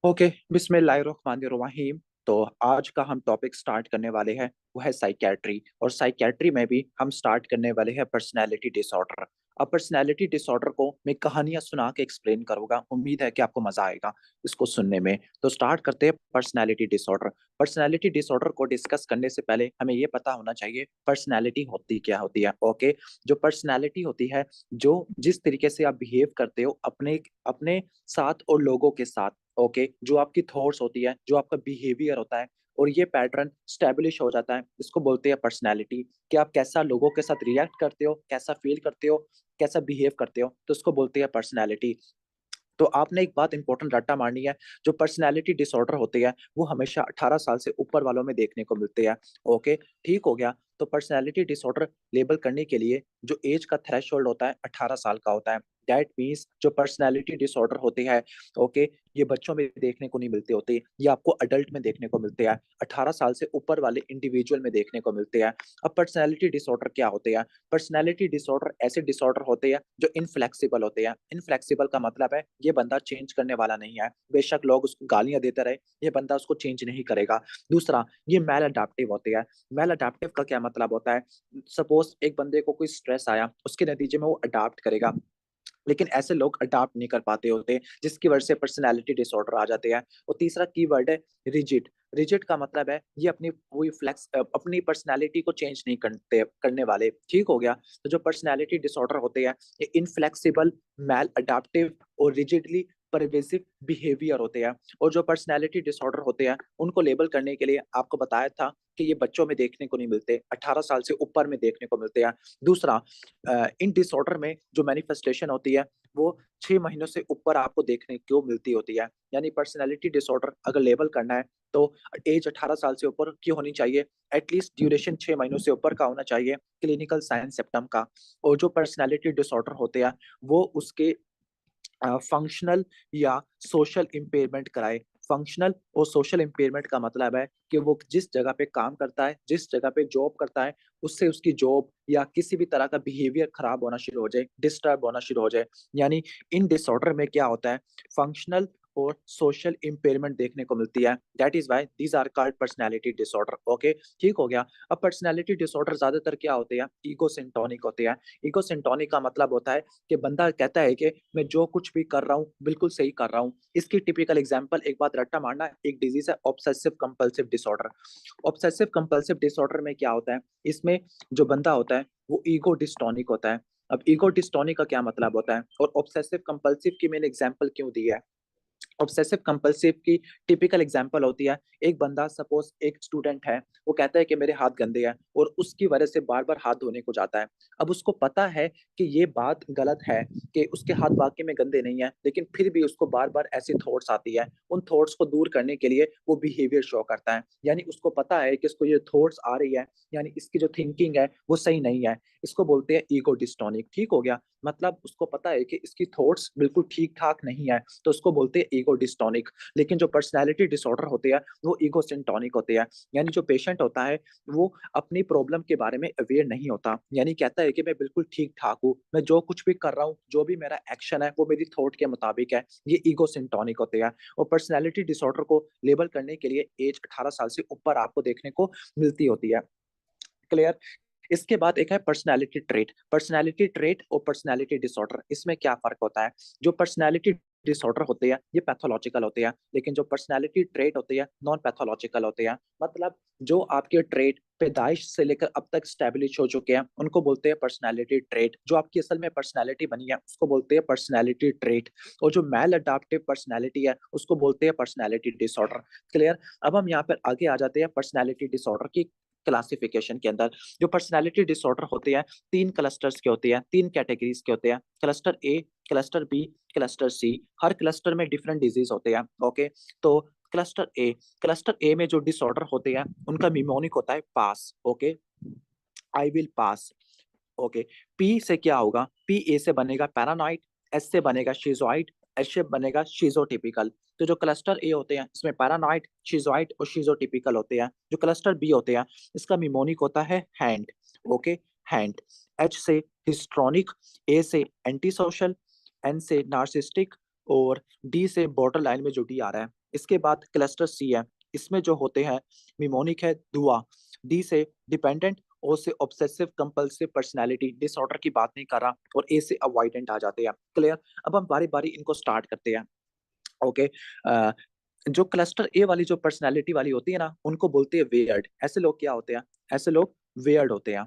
Okay, बिस्मिल्लाहिर्रहमानिर्रहीम। तो आज का हम टॉपिक स्टार्ट करने वाले हैं वो है साइकेट्री, और साइकेट्री में भी हम स्टार्ट करने वाले हैं पर्सनैलिटी डिसऑर्डर। अब पर्सनैलिटी डिसऑर्डर को मैं कहानियां सुना के एक्सप्लेन करूंगा, उम्मीद है कि आपको मजा आएगा इसको सुनने में। तो स्टार्ट करते हैं पर्सनैलिटी डिसऑर्डर। पर्सनैलिटी डिसऑर्डर को डिस्कस करने से पहले हमें ये पता होना चाहिए पर्सनैलिटी होती क्या होती है। ओके, जो पर्सनैलिटी होती है, जो जिस तरीके से आप बिहेव करते हो अपने अपने साथ और लोगों के साथ। ओके, जो आपकी थॉट्स होती है, जो आपका बिहेवियर होता है, और ये पैटर्न स्टेब्लिश हो जाता है, इसको बोलते हैं पर्सनैलिटी। कि आप कैसा लोगों के साथ रिएक्ट करते हो, कैसा फील करते हो, कैसा बिहेव करते हो, तो इसको बोलते हैं पर्सनैलिटी। तो आपने एक बात इंपॉर्टेंट रट्टा मारनी है। जो पर्सनैलिटी डिसऑर्डर होते हैं वो हमेशा 18 साल से ऊपर वालों में देखने को मिलते हैं। ओके, ठीक हो गया। तो पर्सनैलिटी डिसऑर्डर लेबल करने के लिए जो एज का थ्रेशोल्ड होता है 18 साल का होता है। दैट मीन्स जो पर्सनैलिटी डिसऑर्डर होते हैं, ओके, ये बच्चों में देखने को नहीं मिलते होते, ये आपको अडल्ट में देखने को मिलते हैं, 18 साल से ऊपर वाले इंडिविजुअल में देखने को मिलते हैं। अब पर्सनैलिटी डिसऑर्डर क्या होते हैं? पर्सनैलिटी डिसऑर्डर ऐसे डिसऑर्डर होते हैं जो इनफ्लेक्सिबल होते हैं। इनफ्लेक्सिबल का मतलब है ये बंदा चेंज करने वाला नहीं है, बेशक लोग उसको गालियां देते रहे, ये बंदा उसको चेंज नहीं करेगा। दूसरा, ये मेल अडेप्टिव होते हैं। मेल अडेप्टिव का क्या मतलब होता है? सपोज एक बंदे को कोई स्ट्रेस आया, उसके नतीजे में वो अडाप्ट करेगा, लेकिन ऐसे लोग अडाप्ट नहीं कर पाते होते, जिसकी वजह से पर्सनैलिटी डिसऑर्डर आ जाते हैं। और तीसरा कीवर्ड है रिजिड। रिजिड का मतलब है ये अपनी पर्सनैलिटी को चेंज नहीं करने वाले। ठीक हो गया। तो जो पर्सनैलिटी डिसऑर्डर होते हैं ये इनफ्लेक्सिबल, मैल अडाप्टिव और रिजिडली परवेसिव बिहेवियर होते हैं। और जो पर्सनैलिटी डिसऑर्डर होते हैं उनको लेबल करने के लिए आपको बताया था कि ये बच्चों में देखने को नहीं मिलते, 18 साल से ऊपर में देखने को मिलते हैं। दूसरा, इन डिसऑर्डर में जो मैनिफेस्टेशन होती है वो 6 महीनों से ऊपर आपको देखने को मिलती होती है। यानी पर्सनैलिटी डिसऑर्डर अगर लेबल करना है तो एज 18 साल से ऊपर की होनी चाहिए, एटलीस्ट ड्यूरेशन 6 महीनों से ऊपर का होना चाहिए, क्लिनिकल साइन सिम्टम का। और जो पर्सनैलिटी डिसऑर्डर होते हैं वो उसके फंक्शनल या सोशल इम्पेयरमेंट कराए। फंक्शनल और सोशल इम्पेयरमेंट का मतलब है कि वो जिस जगह पे काम करता है, जिस जगह पे जॉब करता है, उससे उसकी जॉब या किसी भी तरह का बिहेवियर खराब होना शुरू हो जाए, डिस्टर्ब होना शुरू हो जाए। यानी इन डिसऑर्डर में क्या होता है, फंक्शनल और सोशल इम्पेयरमेंट देखने को मिलती है। That is why these are called personality disorder. Okay, ठीक हो गया। अब पर्सनैलिटी डिसऑर्डर ज्यादातर क्या होते हैं? ईगोसेंटोनिक होते हैं। ईगोसेंटोनिक का मतलब होता है कि बंदा कहता है कि मैं जो कुछ भी कर रहा हूँ बिल्कुल सही कर रहा हूँ। इसकी टिपिकल एग्जांपल, एक बात रट्टा मारना, एक डिजीज है obsessive compulsive disorder. Obsessive compulsive disorder में क्या होता है? इसमें जो बंदा होता है वो ईगो डिस्टोनिक होता है। अब ईगो डिस्टोनिक का क्या मतलब होता है और ऑब्सेसिव कंपल्सिव की मैंने एग्जांपल क्यों दी है? ऑब्सेसिव कंपल्सिव की टिपिकल एग्जांपल होती है, एक बंदा, सपोज एक स्टूडेंट है, वो कहता है कि मेरे हाथ गंदे हैं और उसकी वजह से बार बार हाथ धोने को जाता है। अब उसको पता है कि ये बात गलत है, कि उसके हाथ वाकई में गंदे नहीं है, लेकिन फिर भी उसको बार बार ऐसी थॉट्स आती है। उन थॉट्स को दूर करने के लिए वो बिहेवियर शो करता है। यानी उसको पता है कि इसको ये थॉट्स आ रही है, यानी इसकी जो थिंकिंग है वो सही नहीं है। इसको बोलते हैं ईगो डिस्टोनिक। ठीक हो गया। मतलब उसको पता है कि इसकी थॉट्स बिल्कुल ठीक ठाक नहीं है, तो उसको बोलते हैं ईगो डिस्टोनिक। लेकिन जो पर्सनैलिटी डिसऑर्डर होते हैं वो ईगो सिंटोनिक होते हैं। यानी जो पेशेंट होता है वो अपनी प्रॉब्लम के बारे में अवेयर नहीं होता, यानी कहता है कि मैं बिल्कुल ठीक ठाक हूँ, मैं जो कुछ भी कर रहा हूँ, जो भी मेरा एक्शन है वो मेरी थॉट के मुताबिक है। ये ईगो सिंटोनिक होते हैं। और पर्सनैलिटी डिसऑर्डर को लेबल करने के लिए एज 18 साल से ऊपर आपको देखने को मिलती होती है। क्लियर? इसके बाद एक है पर्सनैलिटी ट्रेट। पर्सनैलिटी ट्रेट और पर्सनैलिटी डिसऑर्डर, इसमें क्या फर्क होता है? जो पर्सनैलिटी डिसऑर्डर होते हैं ये पैथोलॉजिकल होते हैं, लेकिन जो पर्सनैलिटी ट्रेट होते हैं नॉन पैथोलॉजिकल होते हैं। मतलब जो आपके ट्रेट पैदाइश से लेकर अब तक स्टैब्लिश हो चुके हैं उनको बोलते हैं पर्सनैलिटी ट्रेट। जो आपकी असल में पर्सनैलिटी बनी है उसको बोलते हैं पर्सनैलिटी ट्रेट। और जो मैल अडाप्टिव पर्सनैलिटी है उसको बोलते हैं पर्सनैलिटी डिसऑर्डर। क्लियर? अब हम यहाँ पर आगे आ जाते हैं पर्सनैलिटी डिसऑर्डर की क्लासिफिकेशन के अंदर। जो पर्सनैलिटी डिसऑर्डर होते हैं तीन क्लस्टर्स के होते हैं, तीन कैटेगरीज के होते हैं, क्लस्टर ए, क्लस्टर बी, क्लस्टर सी। हर क्लस्टर में डिफरेंट डिजीज होते हैं। ओके, तो क्लस्टर ए में जो डिसऑर्डर होते हैं उनका निमोनिक होता है pass. Okay, I will pass. Okay, P से क्या होगा? पी ए से बनेगा पैरानॉइड, एस से बनेगा शिजोइड, एस से बनेगा शिजोटिपिकल। तो जो क्लस्टर ए होते हैं इसमें पैरानॉइड, शिजोइड और शिजोटिपिकल होते हैं। जो क्लस्टर बी होते हैं इसका मिमोनिक होता है हैंड। Okay, hand. एच से हिस्ट्रोनिक, ए से एंटी सोशल, एन से नार्सिस्टिक और डी से बॉर्डर लाइन में जो डी आ रहा है इसके बाद क्लस्टर सी है, इसमें जो होते हैं मिमोनिक है दुआ, डी से डिपेंडेंट, ओ से ऑब्सेसिव कंपल्सिव पर्सनैलिटी डिसऑर्डर की बात नहीं कर रहा, और ए से अवॉइडेंट आ जाते हैं। क्लियर? अब हम बारी बारी इनको स्टार्ट करते हैं। ओके। जो क्लस्टर ए वाली जो पर्सनैलिटी वाली होती है ना, उनको बोलते हैं वेयर्ड। ऐसे लोग क्या होते हैं? ऐसे लोग वेयर्ड होते हैं।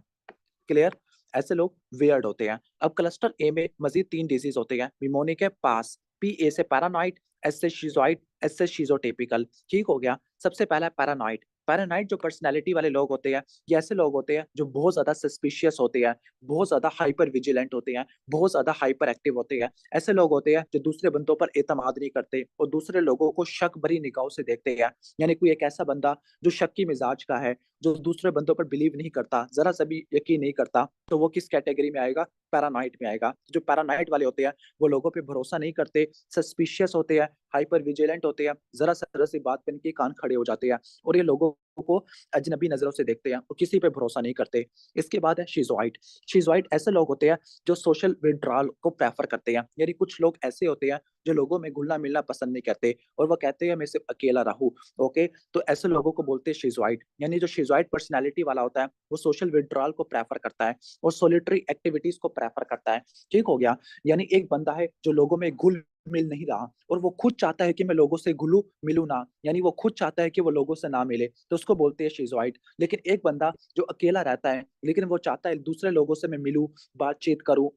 क्लियर? ऐसे लोग वेयर्ड होते हैं। अब क्लस्टर ए में मजीद 3 डिजीज होते हैं। निमोनिक है पास, पी ए से पैरानॉइड, एस से शिजोइड, एस से शिजोटिपिकल। ठीक हो गया? सबसे पहला है पैरानॉइड। पैरानॉइड जो पर्सनैलिटी वाले लोग होते हैं, ये ऐसे लोग होते हैं जो बहुत ज्यादा सस्पिशियस होते हैं, बहुत ज्यादा हाइपर विजिलेंट होते हैं, बहुत ज्यादा हाइपर एक्टिव होते हैं। ऐसे लोग होते हैं जो दूसरे बंदों पर एतमाद नहीं करते और दूसरे लोगों को शक भरी निगाहों से देखते हैं। यानी कोई एक ऐसा बंदा जो शक्की मिजाज का है, जो दूसरे बंदों पर बिलीव नहीं करता, जरा सा भी यकीन नहीं करता, तो वो किस कैटेगरी में आएगा? पैरानाइट में आएगा। जो पैरानाइट वाले होते हैं, वो लोगों पे भरोसा नहीं करते, सस्पिशियस होते हैं, हाइपर विजिलेंट होते हैं, जरा सी बात पे इनके कान खड़े हो जाते हैं, और ये लोगों को अजनबी नजरों से देखते हैं और किसी पे भरोसा नहीं करते। इसके बाद है शिजोइड। शिजोइड ऐसे लोग होते हैं जो सोशल विड्रॉल को प्रेफर करते हैं। यानी कुछ लोग ऐसे होते हैं जो लोगों में घुलना मिलना पसंद नहीं करते, और वो कहते हैं मैं सिर्फ अकेला रहूं। ओके, तो ऐसे लोगों को बोलते हैं शिजोइड। यानी जो शिजोइड पर्सनैलिटी वाला होता है, वो सोशल विड्रॉल को प्रेफर करता है और सोलिटरी एक्टिविटीज को प्रेफर करता है। ठीक हो गया? यानी एक बंदा है जो लोगों में घुल मिल नहीं रहा, और वो खुद चाहता है कि मैं लोगों से घुलूं मिलूं ना, यानी वो खुद चाहता है कि वो लोगों से ना मिले, तो उसको बोलते हैं शिजोइड। लेकिन एक बंदा जो अकेला रहता है, लेकिन वो चाहता है दूसरे लोगों से मैं मिलूं, बातचीत करूं,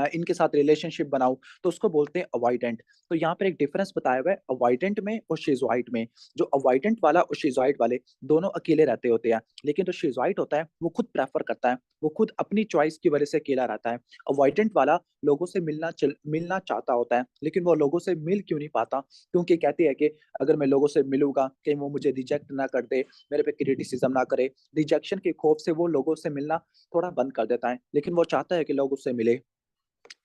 इनके साथ रिलेशनशिप बनाओ, तो उसको बोलते हैं अवॉइडेंट। तो यहाँ पर एक डिफरेंस बताया हुआ है अवॉइडेंट में और शिजोइड में। जो अवॉइडेंट वाला और शिजोइड वाले दोनों अकेले रहते होते हैं, लेकिन जो शिजोइड होता है वो खुद प्रेफर करता है, वो खुद अपनी चॉइस की वजह से अकेला रहता है। अवॉइडेंट वाला लोगों से मिलना चाहता होता है, लेकिन वो लोगों से मिल क्यों नहीं पाता? क्योंकि कहती है कि अगर मैं लोगों से मिलूंगा, कहीं वो मुझे रिजेक्ट ना कर दे, मेरे पे क्रिटिसिज्म ना करे। रिजेक्शन के खौफ से वो लोगों से मिलना थोड़ा बंद कर देता है, लेकिन वो चाहता है कि लोग उससे मिले।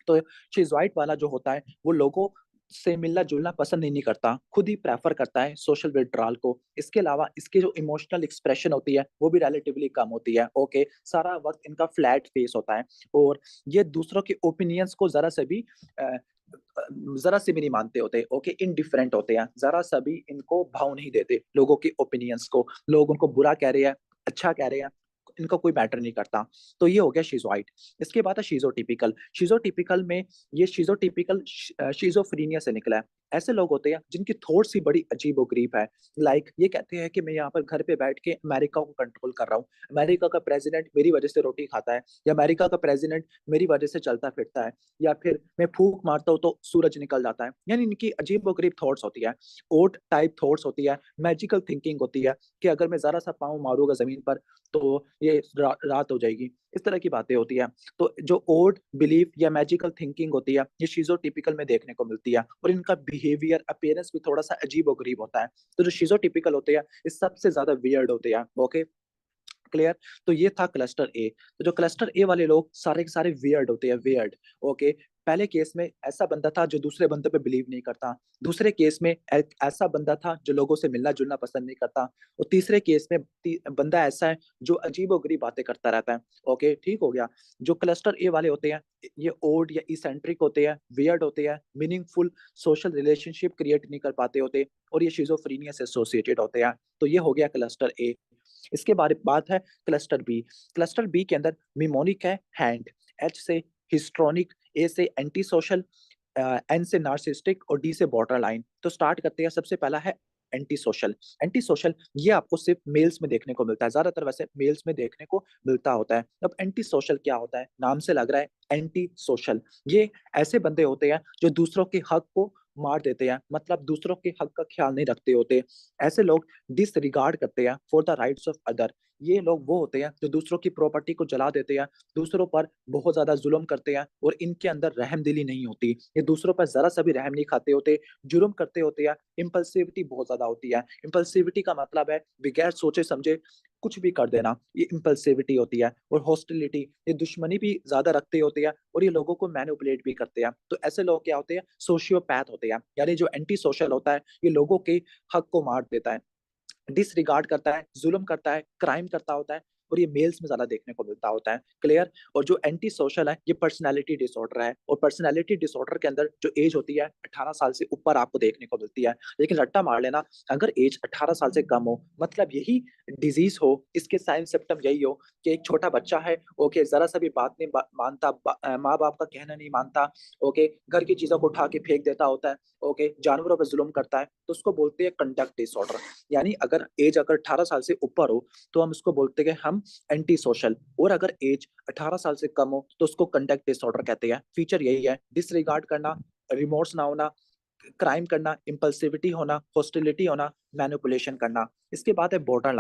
तो शिज़ोइड वाला जो होता है, वो लोगों से मिलना-जुलना पसंद ही नहीं करता, खुद ही प्रेफ़र करता है सोशल विथड्रॉल को। इसके अलावा इसकी जो इमोशनल एक्सप्रेशन होती है, वो भी रिलेटिवली कम होती है, ओके? सारा वक़्त इनका फ्लैट फेस होता है, और ये दूसरों के ओपिनियंस को ज़रा से भी नहीं मानते होते, ओके? इंडिफरेंट होते हैं, ज़रा-सा भी इनको भाव नहीं देते लोगों के ओपिनियंस को। लोग उनको बुरा कह रहे हैं, अच्छा कह रहे हैं, इनको कोई मैटर नहीं करता। तो ये हो गया शिज़ोइड। इसके बाद है शिज़ोटिपिकल। शिज़ोटिपिकल में ये शिज़ोफ्रेनिया से निकला है। ऐसे लोग होते हैं जिनकी थॉट्स ही बड़ी अजीबो-गरीब है। लाइक ये कहते हैं कि मैं यहाँ पर घर पे बैठ के अमेरिका को कंट्रोल कर रहा हूँ। अमेरिका का प्रेज़िडेंट मेरी वज़ह से रोटी खाता है, या अमेरिका का प्रेज़िडेंट मेरी वज़ह से चलता-फिरता है, या फिर मैं फूँक मारता हूँ तो सूरज निकल जाता है। यानी इनकी अजीबो-गरीब थॉट्स होती है। ओड टाइप थॉट्स होती है, मैजिकल थिंकिंग होती है कि अगर मैं ज़रा-सा पाँव मारूँगा ज़मीन पर तो ये रात हो जाएगी। इस तरह की बातें होती हैं। तो जो ओड बिलीफ या मैजिकल थिंकिंग होती है, ये शिज़ोटिपिकल में देखने को मिलती है, और इनका बिहेवियर, अपीयरेंस भी थोड़ा-सा अजीब-ओ-गरीब होता है। तो जो शिज़ोटिपिकल होते हैं, ये सबसे ज़्यादा वियर्ड होते हैं, ओके? क्लियर? तो ये था क्लस्टर ए। तो जो क्लस्टर ए वाले लोग सारे के सारे वियर्ड होते हैं, वियर्ड, ओके? पहले केस में ऐसा बंदा था जो दूसरे बंदे पे बिलीव नहीं करता। दूसरे केस में एक ऐसा बंदा था जो लोगों से मिलना-जुलना पसंद नहीं करता, और तीसरे केस में बंदा ऐसा है जो अजीबो-गरीब बातें करता रहता है। ओके, ठीक हो गया? जो क्लस्टर ए वाले होते हैं, ये ओड या इसेंट्रिक होते हैं, वियर्ड होते हैं, मीनिंगफुल सोशल रिलेशनशिप क्रिएट नहीं कर पाते होते, और ये शिज़ोफ्रेनिया से एसोसिएटेड होते हैं। तो ये हो गया क्लस्टर ए। इसके बारे बात है क्लस्टर बी। क्लस्टर बी के अंदर मिमोनिक है हैंड, एच से हिस्ट्रोनिक, ए से एंटी सोशल, एन से नार्सिसिस्टिक, और डी से बॉर्डर लाइन। तो स्टार्ट करते हैं। सबसे पहला है एंटी सोशल। एंटी सोशल ये आपको सिर्फ मेल्स में देखने को मिलता है, ज्यादातर वैसे मेल्स में देखने को मिलता होता है। अब एंटी सोशल क्या होता है? नाम से लग रहा है एंटी सोशल। ये ऐसे बंदे होते हैं जो दूसरों के हक को मार देते हैं, मतलब दूसरों के हक का ख्याल नहीं रखते होते। ऐसे लोग डिसरिगार्ड करते हैं for the rights of other. ये लोग वो होते हैं जो दूसरों की प्रॉपर्टी को जला देते हैं, दूसरों पर बहुत ज़्यादा जुल्म करते हैं, और इनके अंदर रहमदिली नहीं होती। ये दूसरों पर ज़रा-सा भी रहम नहीं खाते होते, जुर्म करते होते हैं, इम्पल्सिविटी बहुत ज़्यादा होती है। इम्पल्सिविटी का मतलब है बगैर सोचे-समझे कुछ भी कर देना, ये इम्पल्सिविटी होती है। और हॉस्टिलिटी, ये दुश्मनी भी ज़्यादा रखते होते हैं, और ये लोगों को मैनिपुलेट भी करते हैं। तो ऐसे लोग क्या होते हैं? सोशियोपैथ होते हैं। यानी जो एंटी सोशल होता है, ये लोगों के हक को मार देता है, डिसरिगार्ड करता है, जुल्म करता है, क्राइम करता होता है, और ये मेल्स में ज्यादा देखने को मिलता होता है। क्लियर। और जो एंटी सोशल है ये पर्सनैलिटी डिसऑर्डर है, और पर्सनैलिटी डिसऑर्डर के अंदर जो एज होती है 18 साल से ऊपर आपको देखने को मिलती है। लेकिन रट्टा मार लेना, अगर एज 18 साल से कम हो मतलब यही डिजीज हो, इसके साइन सिम्टम यही हो कि एक छोटा बच्चा है, ओके, जरा सा भी बात नहीं मानता, माँ बाप का कहना नहीं मानता, ओके, घर की चीजों को उठा के फेंक देता होता है, ओके, जानवरों पर जुल्म करता है, तो उसको बोलते हैं कंडक्ट डिसऑर्डर। यानी अगर एज अगर 18 साल से ऊपर हो तो हम उसको बोलते हैं हम एंटी सोशल, और अगर एज 18 साल से कम हो तो उसको कंडक्ट डिसऑर्डर कहते हैं। फीचर यही है, डिसरिगार्ड करना, रिमोर्स ना होना, क्राइम करना, इम्पल्सिविटी होना, हॉस्टिलिटी होना, मैनिपुलेशन करना। इसके बाद है बॉर्डर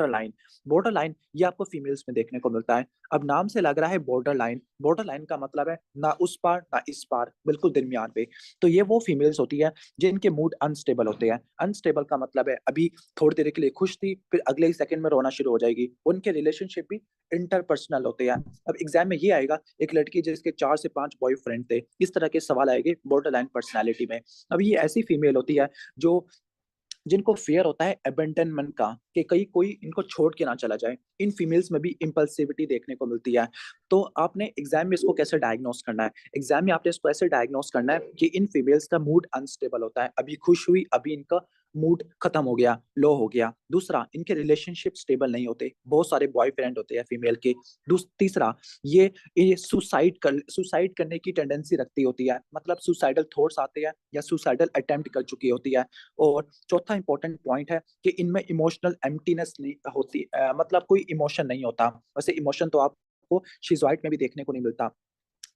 लाइन। बॉर्डर लाइन ये आपको फीमेल्स में देखने को मिलता है। अब नाम से लग रहा है बॉर्डर लाइन, बॉर्डर लाइन का मतलब है ना उस पार ना इस पार, बिल्कुल दरमियान पे। तो ये वो फीमेल्स होती है जिनके मूड अनस्टेबल होते हैं। अनस्टेबल का मतलब है अभी थोड़ी देर के लिए खुश थी, फिर अगले ही सेकंड में रोना शुरू हो जाएगी। उनके रिलेशनशिप भी इंटरपर्सनल होते हैं। अब एग्जाम में ये आएगा, एक लड़की जिसके 4 से 5 बॉयफ्रेंड थे, इस तरह के सवाल आएंगे बॉर्डर लाइन पर्सनैलिटी में। अब ये ऐसी फीमेल होती है जो जिनको फेयर होता है अबेंडनमेंट का, कि कहीं कोई इनको छोड़ के ना चला जाए। इन फीमेल्स में भी इम्पल्सिविटी देखने को मिलती है। तो आपने एग्जाम में इसको कैसे डायग्नोस करना है? एग्जाम में आपने इसको ऐसे डायग्नोस करना है कि इन फीमेल्स का मूड अनस्टेबल होता है, अभी खुश हुई अभी इनका मूड खत्म हो गया, लो हो गया। दूसरा, इनके रिलेशनशिप स्टेबल नहीं होते, बहुत सारे बॉयफ्रेंड होते हैं फीमेल के। तीसरा, ये सुसाइड करने की टेंडेंसी रखती होती है, मतलब सुसाइडल थॉट्स आते हैं या सुसाइडल अटेम्प्ट कर चुकी होती है। और चौथा इंपॉर्टेंट पॉइंट है कि इनमें इमोशनल एम्प्टीनेस नहीं होती, मतलब कोई इमोशन नहीं होता। वैसे इमोशन तो आपको शिजॉइड में भी देखने को नहीं मिलता।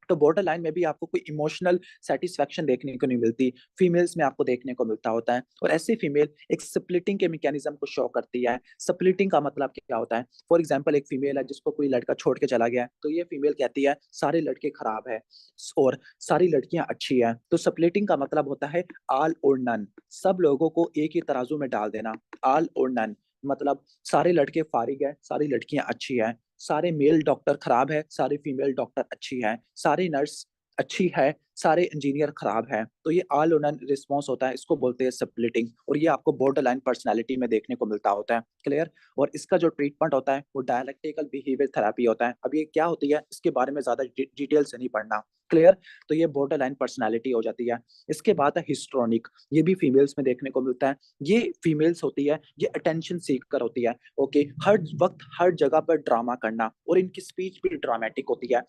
तो बॉर्डर लाइन में भी आपको कोई इमोशनल सेटिस्फेक्शन देखने को नहीं मिलती, फीमेल्स में आपको देखने को मिलता होता है। और ऐसी फीमेल एक स्प्लिटिंग के मैकेनिज्म को शो करती है। स्प्लिटिंग का मतलब क्या होता है? फॉर एग्जांपल, एक फीमेल है जिसको कोई लड़का छोड़ के चला गया है, तो ये फीमेल कहती है सारे लड़के खराब है और सारी लड़कियां अच्छी है। तो स्प्लिटिंग का मतलब होता है आल और नन, सब लोगों को एक ही तराजू में डाल देना। आल और नन मतलब सारे लड़के फारिग है, सारी लड़कियां अच्छी है, सारे मेल डॉक्टर खराब है, सारी फीमेल डॉक्टर अच्छी है, सारी नर्स अच्छी है, सारे इंजीनियर खराब है। तो ये ऑल ओनन रिस्पॉन्स होता है, इसको बोलते हैं स्प्लिटिंग, और ये आपको बॉर्डर लाइन पर्सनैलिटी में देखने को मिलता होता है। क्लियर। और इसका जो ट्रीटमेंट होता है वो डायलेक्टिकल बिहेवियर थेरेपी होता है। अब ये क्या होती है इसके बारे में ज्यादा डिटेल से नहीं पढ़ना। क्लियर। तो ये बॉर्डर लाइन पर्सनैलिटी हो जाती है। इसके बाद है हिस्ट्रोनिक, ये भी फीमेल्स में देखने को मिलता है। ये फीमेल्स होती है, ये अटेंशन सीकर होती है, ओके, हर वक्त हर जगह पर ड्रामा करना, और इनकी स्पीच भी ड्रामेटिक होती है।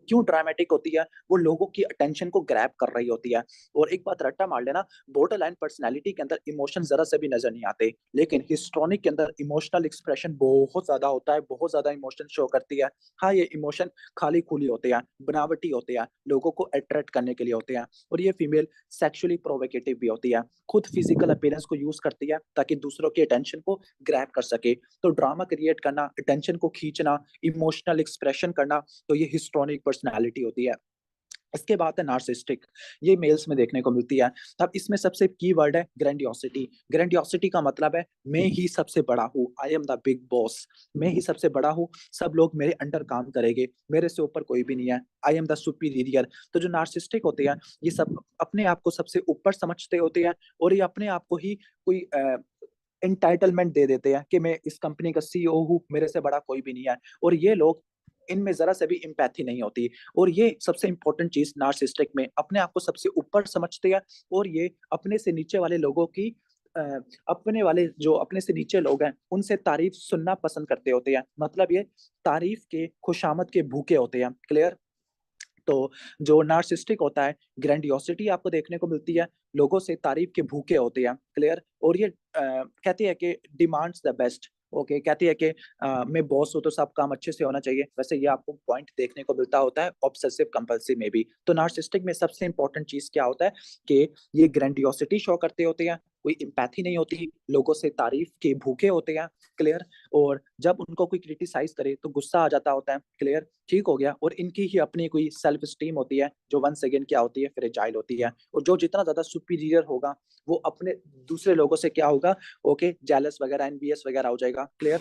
क्यों ड्रामेटिक होती है? वो लोगों की अटेंशन को ग्रैब कर रही होती है। और एक बात रट्टा मार लेना, बॉर्डर लाइन पर्सनैलिटी के अंदर इमोशन जरा से भी नजर नहीं आते, लेकिन हिस्ट्रोनिक के अंदर इमोशनल एक्सप्रेशन बहुत ज्यादा होता है, बहुत ज्यादा इमोशन शो करती है। हाँ, ये इमोशन खाली खुली होते हैं, बनावटी होते हैं, लोगों को अट्रैक्ट करने के लिए होते हैं। और ये फीमेल सेक्सुअली प्रोवोकेटिव भी होती है, खुद फिजिकल अपीयरेंस को यूज करती है ताकि दूसरों की अटेंशन को ग्रैब कर सके। तो ड्रामा क्रिएट करना, अटेंशन को खींचना, इमोशनल एक्सप्रेशन करना, तो ये हिस्ट्रोनिक पर्सनैलिटी होती है। इसके बाद है नार्सिस्टिक, ये मेल्स में देखने को मिलती है। अब इसमें सबसे की वर्ड है ग्रैंडियोसिटी। ग्रैंडियोसिटी का मतलब है मैं ही सबसे बड़ा हूँ, I am the big boss, मैं ही सबसे बड़ा हूँ, सब लोग मेरे अंडर काम करेंगे, मेरे से ऊपर कोई भी नहीं है, आई एम द सुपीरियर। तो जो नार्सिस्टिक होते हैं ये सब अपने आप को सबसे ऊपर समझते होते हैं, और ये अपने आप को ही कोई एंटाइटलमेंट दे देते हैं कि मैं इस कंपनी का सीईओ हूँ, मेरे से बड़ा कोई भी नहीं है। और ये लोग, इनमें जरा से भी एम्पैथी नहीं होती। और ये सबसे इंपॉर्टेंट चीज, नार्सिसिस्टिक में अपने आप को सबसे ऊपर समझते हैं, और ये अपने से नीचे वाले लोगों की अ, अपने वाले जो अपने से नीचे लोग हैं उनसे तारीफ सुनना पसंद करते होते हैं, मतलब ये तारीफ के, खुशामद के भूखे होते हैं। क्लियर। तो जो नार्सिसिस्टिक होता है, ग्रैंडियोसिटी आपको देखने को मिलती है, लोगों से तारीफ के भूखे होते हैं। क्लियर। और ये कहती है कि डिमांड्स द बेस्ट, ओके, कहती है कि मैं बॉस हूँ तो सब काम अच्छे से होना चाहिए। वैसे ये आपको पॉइंट देखने को मिलता होता है ऑब्सेसिव कंपल्सिव में भी। तो नार्सिसिस्टिक में सबसे इंपॉर्टेंट चीज क्या होता है कि ये ग्रैंडियोसिटी शो करते होते हैं, कोई इम्पैथी नहीं होती, लोगों से तारीफ के भूखे होते हैं। क्लियर। और जब उनको कोई क्रिटिसाइज करे तो गुस्सा आ जाता होता है। क्लियर। ठीक हो गया। और इनकी ही अपनी कोई सेल्फ स्टीम होती है जो वंस अगेन क्या होती है, फ्रेजाइल होती है। और जो जितना ज्यादा सुपीरियर होगा वो अपने दूसरे लोगों से क्या होगा, ओके, जेलस वगैरह, एनवीएस वगैरह हो जाएगा। क्लियर।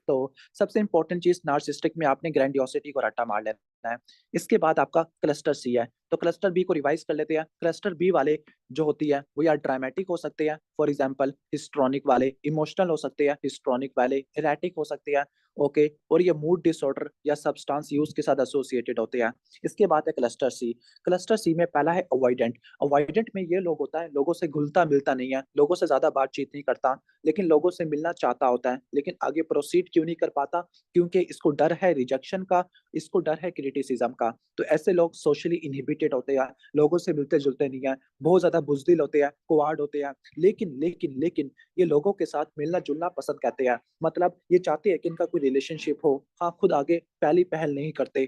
तो सबसे इंपॉर्टेंट चीज नार्सिसिस्टिक में आपने ग्रैंडियोसिटी को रट्टा मार लेना है। इसके बाद आपका क्लस्टर सी है, तो क्लस्टर बी को रिवाइज कर लेते हैं। क्लस्टर बी वाले जो होती है वो या ड्रामेटिक हो सकते हैं, फॉर एग्जांपल हिस्ट्रोनिक वाले, इमोशनल हो सकते हैं हिस्ट्रोनिक वाले, इरेटिक हो सकते हैं, ओके, और ये मूड डिसऑर्डर या सब्सटेंस यूज के साथ एसोसिएटेड होते हैं। इसके बाद है क्लस्टर सी। क्लस्टर सी में पहला है अवॉइडेंट। अवॉइडेंट में ये लोग होता है लोगों से घुलता मिलता नहीं है, लोगों से ज्यादा बातचीत नहीं करता, लेकिन लोगों से मिलना चाहता होता है, लेकिन आगे प्रोसीड क्यों नहीं कर पाता, क्योंकि इसको डर है रिजेक्शन का, इसको डर है क्रिटिसिज्म का। तो ऐसे लोग सोशली इनहिबिटेड होते हैं, लोगों से मिलते जुलते नहीं है, बहुत ज्यादा बुजदिल होते हैं, कोवार्ड होते हैं, लेकिन ये लोगों के साथ मिलना जुलना पसंद करते हैं। मतलब ये चाहते हैं कि इनका कोई रिलेशनशिप हो, हाँ, खुद आगे पहली पहल नहीं करते,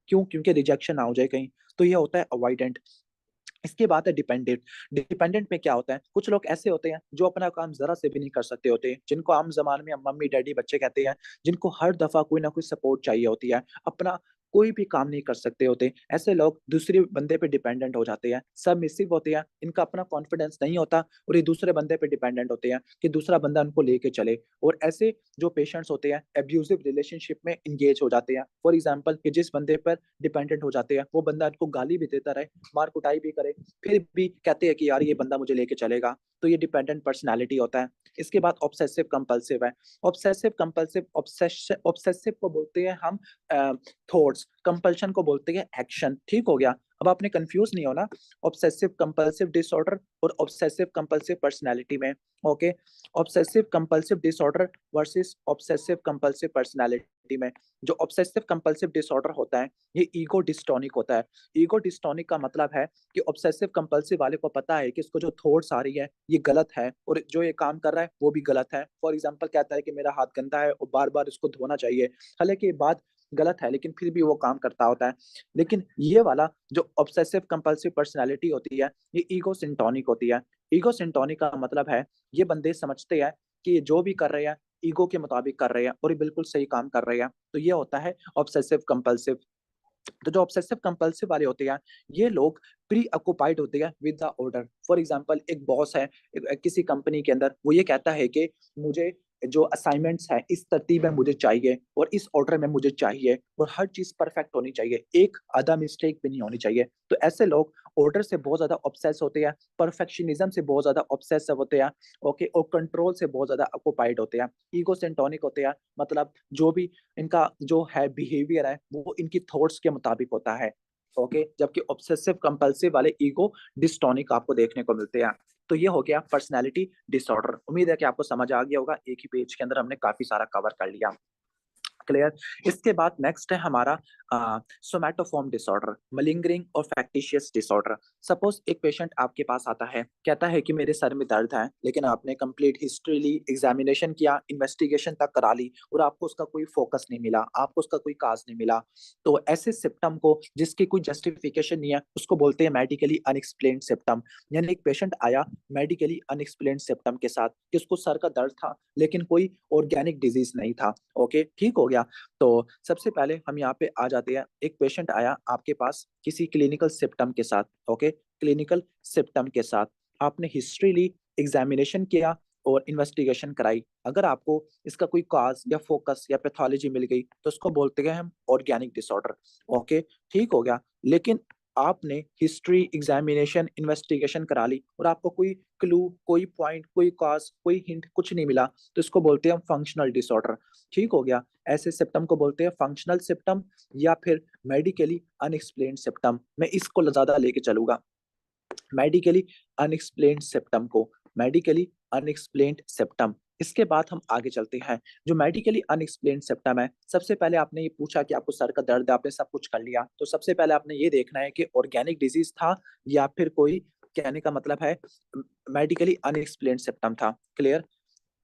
क्यों, क्योंकि रिजेक्शन ना हो जाए कहीं। तो ये होता है अवॉइडेंट। इसके बाद है डिपेंडेंट। डिपेंडेंट में क्या होता है, कुछ लोग ऐसे होते हैं जो अपना काम जरा से भी नहीं कर सकते होते, जिनको आम जबान में मम्मी डैडी बच्चे कहते हैं, जिनको हर दफा कोई ना कोई सपोर्ट चाहिए होती है, अपना कोई भी काम नहीं कर सकते होते। ऐसे लोग दूसरे बंदे पे डिपेंडेंट हो जाते हैं, सबमिसिव होते हैं, इनका अपना कॉन्फिडेंस नहीं होता और ये दूसरे बंदे पे डिपेंडेंट होते हैं कि दूसरा बंदा उनको लेके चले। और ऐसे जो पेशेंट्स होते हैं एब्यूजिव रिलेशनशिप में इंगेज हो जाते हैं। फॉर एग्जाम्पल कि जिस बंदे पर डिपेंडेंट हो जाते हैं वो बंदा इनको गाली भी देता रहे, मार कुटाई भी करे, फिर भी कहते हैं कि यार ये बंदा मुझे लेके चलेगा। तो ये डिपेंडेंट पर्सनालिटी होता है। इसके बाद ऑब्सेसिव कंपल्सिव है। ऑब्सेसिव कंपल्सिव, ऑब्सेसिव को बोलते हैं हम थॉट्स, कंपल्शन को बोलते हैं एक्शन। ठीक हो गया, अब आपने कंफ्यूज नहीं होना ऑब्सेसिव कंपल्सिव डिसऑर्डर और ऑब्सेसिव कंपल्सिव पर्सनालिटी में। Okay, obsessive compulsive disorder versus obsessive compulsive personality में। जो ऑब्सेसिव कंपल्सिव डिसऑर्डर होता है ये ईगो डिस्टोनिक होता है। ईगो डिस्टोनिक का मतलब है कि ऑब्सेसिव कंपल्सिव वाले को पता है कि इसको जो थॉट्स आ रही है ये गलत है और जो ये काम कर रहा है वो भी गलत है। फॉर एग्जांपल कहता है कि मेरा हाथ गंदा है और बार बार इसको धोना चाहिए, हालांकि ये बात गलत है लेकिन फिर भी वो काम करता होता है। लेकिन ये वाला जो ऑब्सेसिव कंपल्सिव पर्सनालिटी होती है ये ईगो सिंटोनिक होती है। ईगो सिंटोनिक का मतलब है ये बंदे समझते हैं कि ये जो भी कर रहे हैं ईगो के मुताबिक कर रहे हैं और ये बिल्कुल सही काम कर रहे हैं। तो ये होता है ऑब्सेसिव कंपल्सिव। तो जो ऑब्सेसिव कंपल्सिव वाले होते हैं ये लोग प्री ऑक्युपाइड होते हैं with the order. For example एक बॉस है किसी कंपनी के अंदर, वो ये कहता है कि मुझे जो असाइनमेंट्स है इस तरतीब में मुझे चाहिए और इस ऑर्डर में मुझे चाहिए और हर चीज परफेक्ट होनी चाहिए, एक आधा मिस्टेक भी नहीं होनी चाहिए। तो ऐसे लोग ऑर्डर से बहुत ज्यादा ऑब्सेस होते हैं, परफेक्शनिज्म से बहुत ज्यादा ऑब्सेसिव होते हैं, ओके, और कंट्रोल से बहुत ज्यादा ऑक्युपाइड होते हैं। ईगो सेंटोनिक होते हैं, मतलब जो भी इनका जो है बिहेवियर है वो इनकी थॉट्स के मुताबिक होता है। ओके, जबकि ऑब्सेसिव कंपल्सिव वाले ईगो डिस्टोनिक आपको देखने को मिलते हैं। तो ये हो गया पर्सनालिटी डिसऑर्डर। उम्मीद है कि आपको समझ आ गया होगा, एक ही पेज के अंदर हमने काफी सारा कवर कर लिया। क्लियर। इसके बाद नेक्स्ट है हमारा सोमैटोफॉर्म डिसऑर्डर, मलिंगरिंग और फैक्टिशियस डिसऑर्डर। सपोज एक पेशेंट आपके पास आता है, कहता है कि मेरे सर में दर्द है, लेकिन आपने कंप्लीट हिस्ट्री ली, एग्जामिनेशन किया, इन्वेस्टिगेशन तक करा ली और आपको उसका कोई फोकस नहीं मिला, आपको उसका कोई काज नहीं मिला। तो ऐसे सिम्टम को जिसकी कोई जस्टिफिकेशन नहीं है उसको बोलते हैं मेडिकली अनएक्सप्लेन्ड सिम्टम। यानी एक पेशेंट आया मेडिकली अनएक्सप्लेन्ड सिम्टम के साथ कि उसको सर का दर्द था लेकिन कोई ऑर्गेनिक डिजीज नहीं था। ओके, ठीक हो गया। तो सबसे पहले हम यहाँ पे आ जाते हैं, एक पेशेंट आया आपके पास किसी क्लिनिकल सिम्टम के साथ। ओके, क्लिनिकल सिम्टम के साथ आपने हिस्ट्री ली, एग्जामिनेशन किया और इन्वेस्टिगेशन कराई। अगर आपको इसका कोई काज या फोकस या पैथोलॉजी मिल गई तो उसको बोलते हैं हम ऑर्गेनिक डिसऑर्डर। ओके, ठीक हो गया। लेकिन आपने हिस्ट्री, एग्जामिनेशन, इन्वेस्टिगेशन करा ली और आपको कोई क्लू, कोई पॉइंट, कोई कॉज, कोई हिंट कुछ नहीं मिला, तो इसको बोलते हैं हम फंक्शनल डिसऑर्डर। ठीक हो गया। ऐसे सिम्टम को बोलते हैं फंक्शनल सिम्टम या फिर मेडिकली अनएक्सप्लेन्ड सिम्टम। मैं इसको ज्यादा लेके चलूंगा, मेडिकली अनएक्सप्लेन्ड सिम्टम को, मेडिकली अनएक्सप्लेन्ड सिम्टम। इसके बाद हम आगे चलते हैं। जो मेडिकली अनएक्सप्लेन्ड सिम्टम है, सबसे पहले आपने ये पूछा कि आपको सर का दर्द है, आपने सब कुछ कर लिया, तो सबसे पहले आपने ये देखना है कि ऑर्गेनिक डिजीज था या फिर कोई, कहने का मतलब है मेडिकली अनएक्सप्लेन्ड सिम्टम था। क्लियर।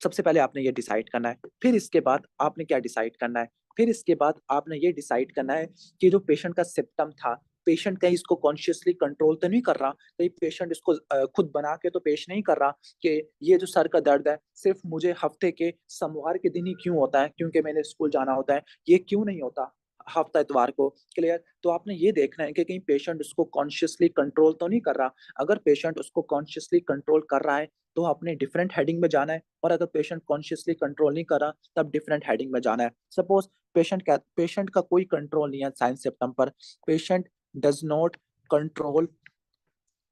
सबसे पहले आपने ये डिसाइड करना है। फिर इसके बाद आपने क्या डिसाइड करना है, फिर इसके बाद आपने ये डिसाइड करना है कि जो पेशेंट का सिम्टम था, पेशेंट कहीं इसको कॉन्शियसली कंट्रोल तो नहीं कर रहा, कहीं पेशेंट इसको खुद बना के तो पेश नहीं कर रहा कि ये जो सर का दर्द है सिर्फ मुझे हफ्ते के सोमवार के दिन ही क्यों होता है, क्योंकि मैंने स्कूल जाना होता है, ये क्यों नहीं होता हफ्ता इतवार को। क्लियर। तो आपने ये देखना है कि कहीं पेशेंट उसको कॉन्शियसली कंट्रोल तो नहीं कर रहा। अगर पेशेंट उसको कॉन्शियसली कंट्रोल कर रहा है तो आपने डिफरेंट हेडिंग में जाना है, और अगर पेशेंट कॉन्शियसली कंट्रोल नहीं कर रहा तब डिफरेंट हेडिंग में जाना है। सपोज पेशेंट का कोई कंट्रोल नहीं है साइन सिम्टम पर। Patient does not control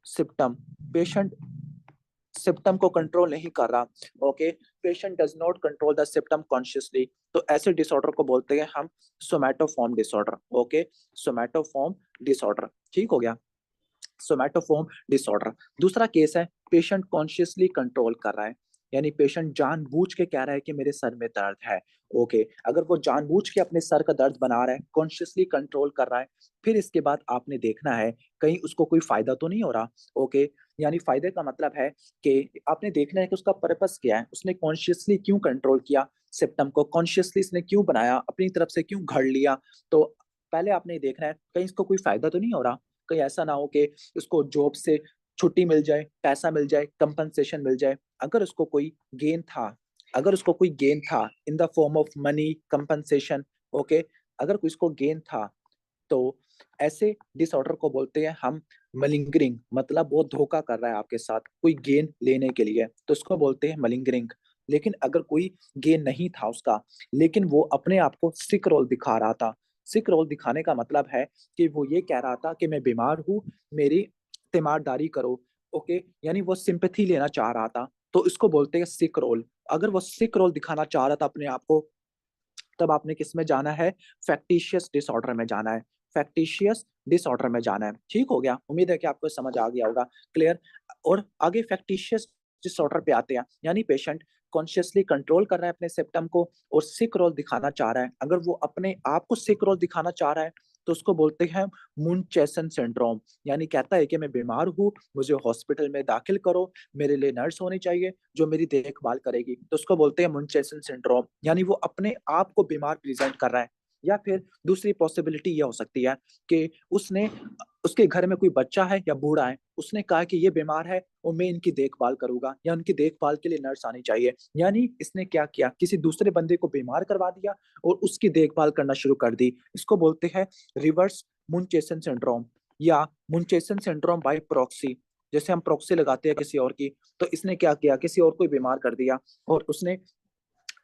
symptom, patient symptom को कंट्रोल नहीं कर रहा। Okay, patient does not control the symptom consciously, तो ऐसे डिसऑर्डर को बोलते हैं हम somatoform disorder. Okay, somatoform disorder, ठीक हो गया, सोमैटोफॉर्म डिसऑर्डर। दूसरा केस है पेशेंट कॉन्शियसली कंट्रोल कर रहा है, यानी पेशेंट जानबूझ के कह रहा है कि मेरे सर में दर्द है। ओके, अगर वो जानबूझ के अपने सर का दर्द बना रहा है, कॉन्शियसली कंट्रोल कर रहा है, फिर इसके बाद आपने देखना है कहीं उसको कोई फायदा तो नहीं हो रहा। ओके, यानी फायदे का मतलब है कि आपने देखना है कि उसका पर्पस क्या है, उसने कॉन्शियसली क्यों कंट्रोल किया सिम्टम को, कॉन्शियसली इसने क्यों बनाया, अपनी तरफ से क्यों घड़ लिया। तो पहले आपने देखना है कहीं इसको कोई फायदा तो नहीं हो रहा, कहीं ऐसा ना हो कि उसको जॉब से छुट्टी मिल जाए, पैसा मिल जाए, कंपनसेशन मिल जाए। अगर उसको कोई गेन था, अगर उसको कोई गेन था in the form of money compensation, okay, अगर कोई इसको गेन था, तो ऐसे डिसऑर्डर को बोलते हैं हम मलिंगरिंग, मतलब वो धोखा कर रहा है आपके साथ कोई गेन लेने के लिए, तो इसको बोलते हैं मलिंगरिंग। लेकिन अगर कोई गेन नहीं था उसका, लेकिन वो अपने आप को सिक रोल दिखा रहा था, सिक रोल दिखाने का मतलब है कि वो ये कह रहा था कि मैं बीमार हूँ, मेरी तीमारदारी करो। ओके, यानी वो सिंपैथी लेना चाह रहा था, तो इसको बोलते हैं सिक रोल। अगर वो सिक रोल दिखाना चाह रहा था अपने आप को, तब आपने किस में जाना है, फैक्टिशियस डिसऑर्डर में जाना है, फैक्टिशियस डिसऑर्डर में जाना है। ठीक हो गया, उम्मीद है कि आपको समझ आ गया होगा, क्लियर। और आगे फैक्टिशियस डिसऑर्डर पे आते हैं, यानी पेशेंट कॉन्शियसली कंट्रोल कर रहा है अपने सिम्टम को और सिक रोल दिखाना चाह रहा है। अगर वो अपने आप को सिक रोल दिखाना चाह रहा है, तो उसको बोलते हैं मुनचेसन सिंड्रोम, यानी कहता है कि मैं बीमार हूँ, मुझे हॉस्पिटल में दाखिल करो, मेरे लिए नर्स होनी चाहिए जो मेरी देखभाल करेगी, तो उसको बोलते हैं मुनचेसन सिंड्रोम, यानी वो अपने आप को बीमार प्रेजेंट कर रहा है। या फिर दूसरी पॉसिबिलिटी ये हो सकती है कि उसने उसके घर में कोई बच्चा है या बूढ़ा है, उसने कहा कि ये बीमार है और मैं इनकी देखभाल करूंगा या उनकी देखभाल के लिए नर्स आनी चाहिए, यानी इसने क्या किया, किसी दूसरे बंदे को बीमार करवा दिया और उसकी देखभाल करना शुरू कर दी। इसको बोलते हैं रिवर्स मुनचेसन सिंड्रोम या मुनचेसन सिंड्रोम बाय प्रॉक्सी। जैसे हम प्रॉक्सी लगाते हैं किसी और की, तो इसने क्या किया, किसी और को बीमार कर दिया और उसने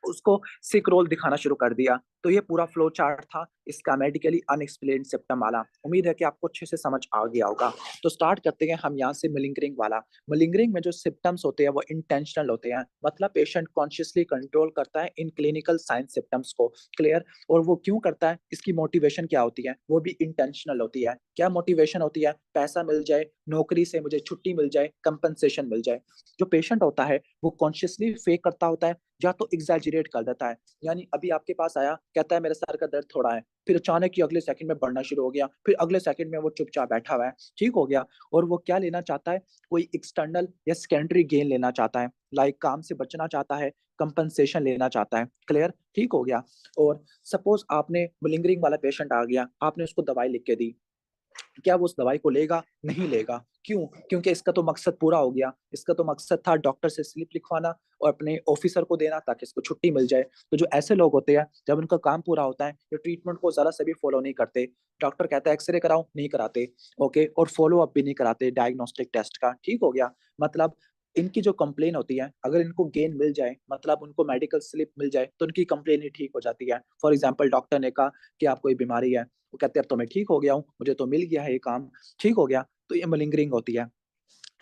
उसको सिक रोल दिखाना शुरू कर दिया। तो ये पूरा फ्लो चार्ट था इसका मेडिकली अनएक्सप्लेन्ड सिम्पटम वाला। उम्मीद है कि आपको अच्छे से समझ आ गया होगा। तो स्टार्ट करते हैं हम यहाँ से मलिंगरिंग वाला। मलिंगरिंग में जो सिम्पटम्स होते हैं वो इंटेंशनल होते हैं, मतलब पेशेंट कॉन्शियसली कंट्रोल करता है इन क्लिनिकल साइन सिम्पटम्स को, क्लियर। और वो क्यों करता है, इसकी मोटिवेशन क्या होती है, वो भी इंटेंशनल होती है। क्या मोटिवेशन होती है, पैसा मिल जाए, नौकरी से मुझे छुट्टी मिल जाए, कंपनसेशन मिल जाए। जो पेशेंट होता है वो कॉन्शियसली फेक करता होता है या तो एग्जैजरेट कर देता है, यानी अभी आपके पास आया, कहता है मेरे सर का दर्द थोड़ा है, फिर अचानक ही अगले सेकंड में बढ़ना शुरू हो गया, फिर अगले सेकंड में वो चुपचाप बैठा हुआ है, ठीक हो गया। और वो क्या लेना चाहता है, कोई एक्सटर्नल या सेकेंडरी गेन लेना चाहता है, लाइक काम से बचना चाहता है, कंपनसेशन लेना चाहता है, क्लियर, ठीक हो गया। और सपोज आपने मलिंगरिंग वाला पेशेंट आ गया, आपने उसको दवाई लिख के दी, क्या वो उस दवाई को लेगा, नहीं लेगा, क्यों, क्योंकि इसका तो मकसद पूरा हो गया, इसका तो मकसद था डॉक्टर से स्लिप लिखवाना और अपने ऑफिसर को देना ताकि इसको छुट्टी मिल जाए। तो जो ऐसे लोग होते हैं, जब उनका काम पूरा होता है, जो ट्रीटमेंट को जरा से भी फॉलो नहीं करते, डॉक्टर कहता है एक्सरे कराओ, नहीं कराते, ओके, और फॉलो अप भी नहीं कराते डायग्नोस्टिक टेस्ट का, ठीक हो गया। मतलब इनकी जो कंप्लेन होती है, अगर इनको गेन मिल जाए, मतलब उनको मेडिकल स्लिप मिल जाए, तो उनकी कंप्लेन ही ठीक हो जाती है। फॉर एग्जाम्पल डॉक्टर ने कहा कि आपको ये बीमारी है, वो कहते हैं अब तो मैं ठीक हो गया हूँ, मुझे तो मिल गया है ये काम, ठीक हो गया, तो ये मलिंगरिंग होती है।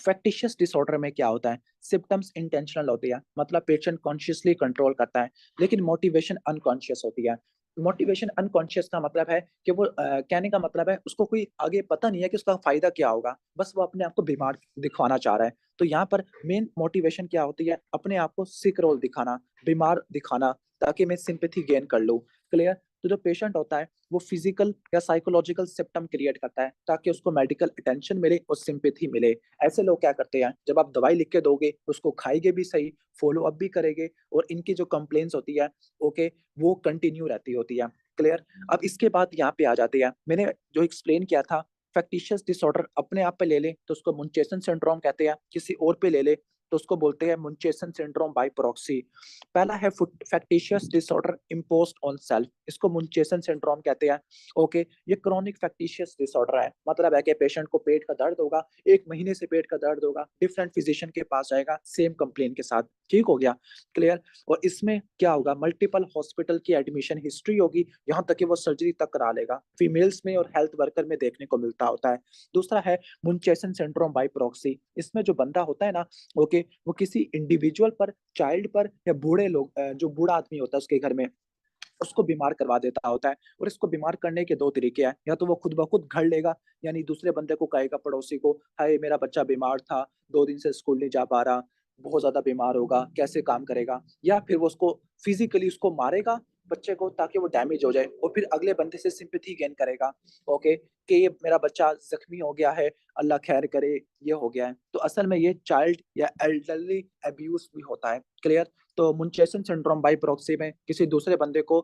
फैक्टिशियस डिसऑर्डर में क्या होता है, सिम्टम्स इंटेंशनल होती है, मतलब पेशेंट कॉन्शियसली कंट्रोल करता है, लेकिन मोटिवेशन अनकॉन्शियस होती है। मोटिवेशन अनकॉन्शियस का मतलब है कि वो कहने का मतलब है उसको कोई आगे पता नहीं है कि उसका फायदा क्या होगा, बस वो अपने आप को बीमार दिखवाना चाह रहा है। तो यहाँ पर मेन मोटिवेशन क्या होती है, अपने आप को सिक रोल दिखाना, बीमार दिखाना, ताकि मैं सिंपैथी गेन कर लूँ, क्लियर। तो जो पेशेंट होता है वो फिजिकल या साइकोलॉजिकल सिम्टम क्रिएट करता है ताकि उसको मेडिकल अटेंशन मिले और सिंपैथी मिले। ऐसे लोग क्या करते हैं, जब आप दवाई लिख के दोगे उसको खाएंगे भी सही, फॉलो अप भी करेंगे, और इनकी जो कंप्लेंट्स होती है, ओके, वो कंटिन्यू रहती होती है, क्लियर। अब इसके बाद यहाँ पे आ जाते हैं, मैंने जो एक्सप्लेन किया था, फैक्टिशियस डिसऑर्डर अपने आप पे ले ले तो उसको मुंचेसन सिंड्रोम कहते हैं, किसी और पे ले ले तो उसको बोलते हैं मुंचेसन सिंड्रोम बाय प्रॉक्सी। पहला है factitious disorder imposed on self, इसको मुंचेसन सिंड्रोम कहते हैं। ओके, ये क्रॉनिक फैक्टिशियस डिसऑर्डर है, मतलब है कि पेशेंट को पेट का दर्द होगा, 1 महीने से पेट का दर्द होगा, डिफरेंट फिजिशियन के पास जाएगा सेम कंप्लेन के साथ। ठीक हो गया, क्लियर। और इसमें क्या होगा, मल्टीपल हॉस्पिटल की एडमिशन हिस्ट्री होगी, यहाँ तक कि वो सर्जरी तक करा लेगा। फीमेल्स में और हेल्थ वर्कर में देखने को मिलता होता है। दूसरा है मुंचेसन सिंड्रोम बाय प्रॉक्सी। इसमें जो बंदा होता है ना, ओके, वो किसी इंडिविजुअल पर, चाइल्ड पर, या बूढ़े लोग, जो बूढ़ा आदमी होता है उसके घर में, उसको बीमार करवा देता होता है। और इसको बीमार करने के दो तरीके हैं, या तो वो खुद ब खुद घर लेगा, यानी दूसरे बंदे को कहेगा, पड़ोसी को, हाय मेरा बच्चा बीमार था, 2 दिन से स्कूल नहीं जा पा रहा, बहुत ज्यादा बीमार होगा, कैसे काम करेगा। या फिर वो उसको फिजिकली उसको मारेगा बच्चे को, ताकि वो डैमेज हो जाए, और फिर अगले बंदे से सिंपैथी गेन करेगा। ओके, कि ये मेरा बच्चा जख्मी हो गया है, अल्लाह खैर करे, ये हो गया है। तो असल में ये चाइल्ड या एल्डरली अब्यूज भी होता है, क्लियर। तो मुंचेसन सिंड्रोम बाय प्रॉक्सी में किसी दूसरे बंदे को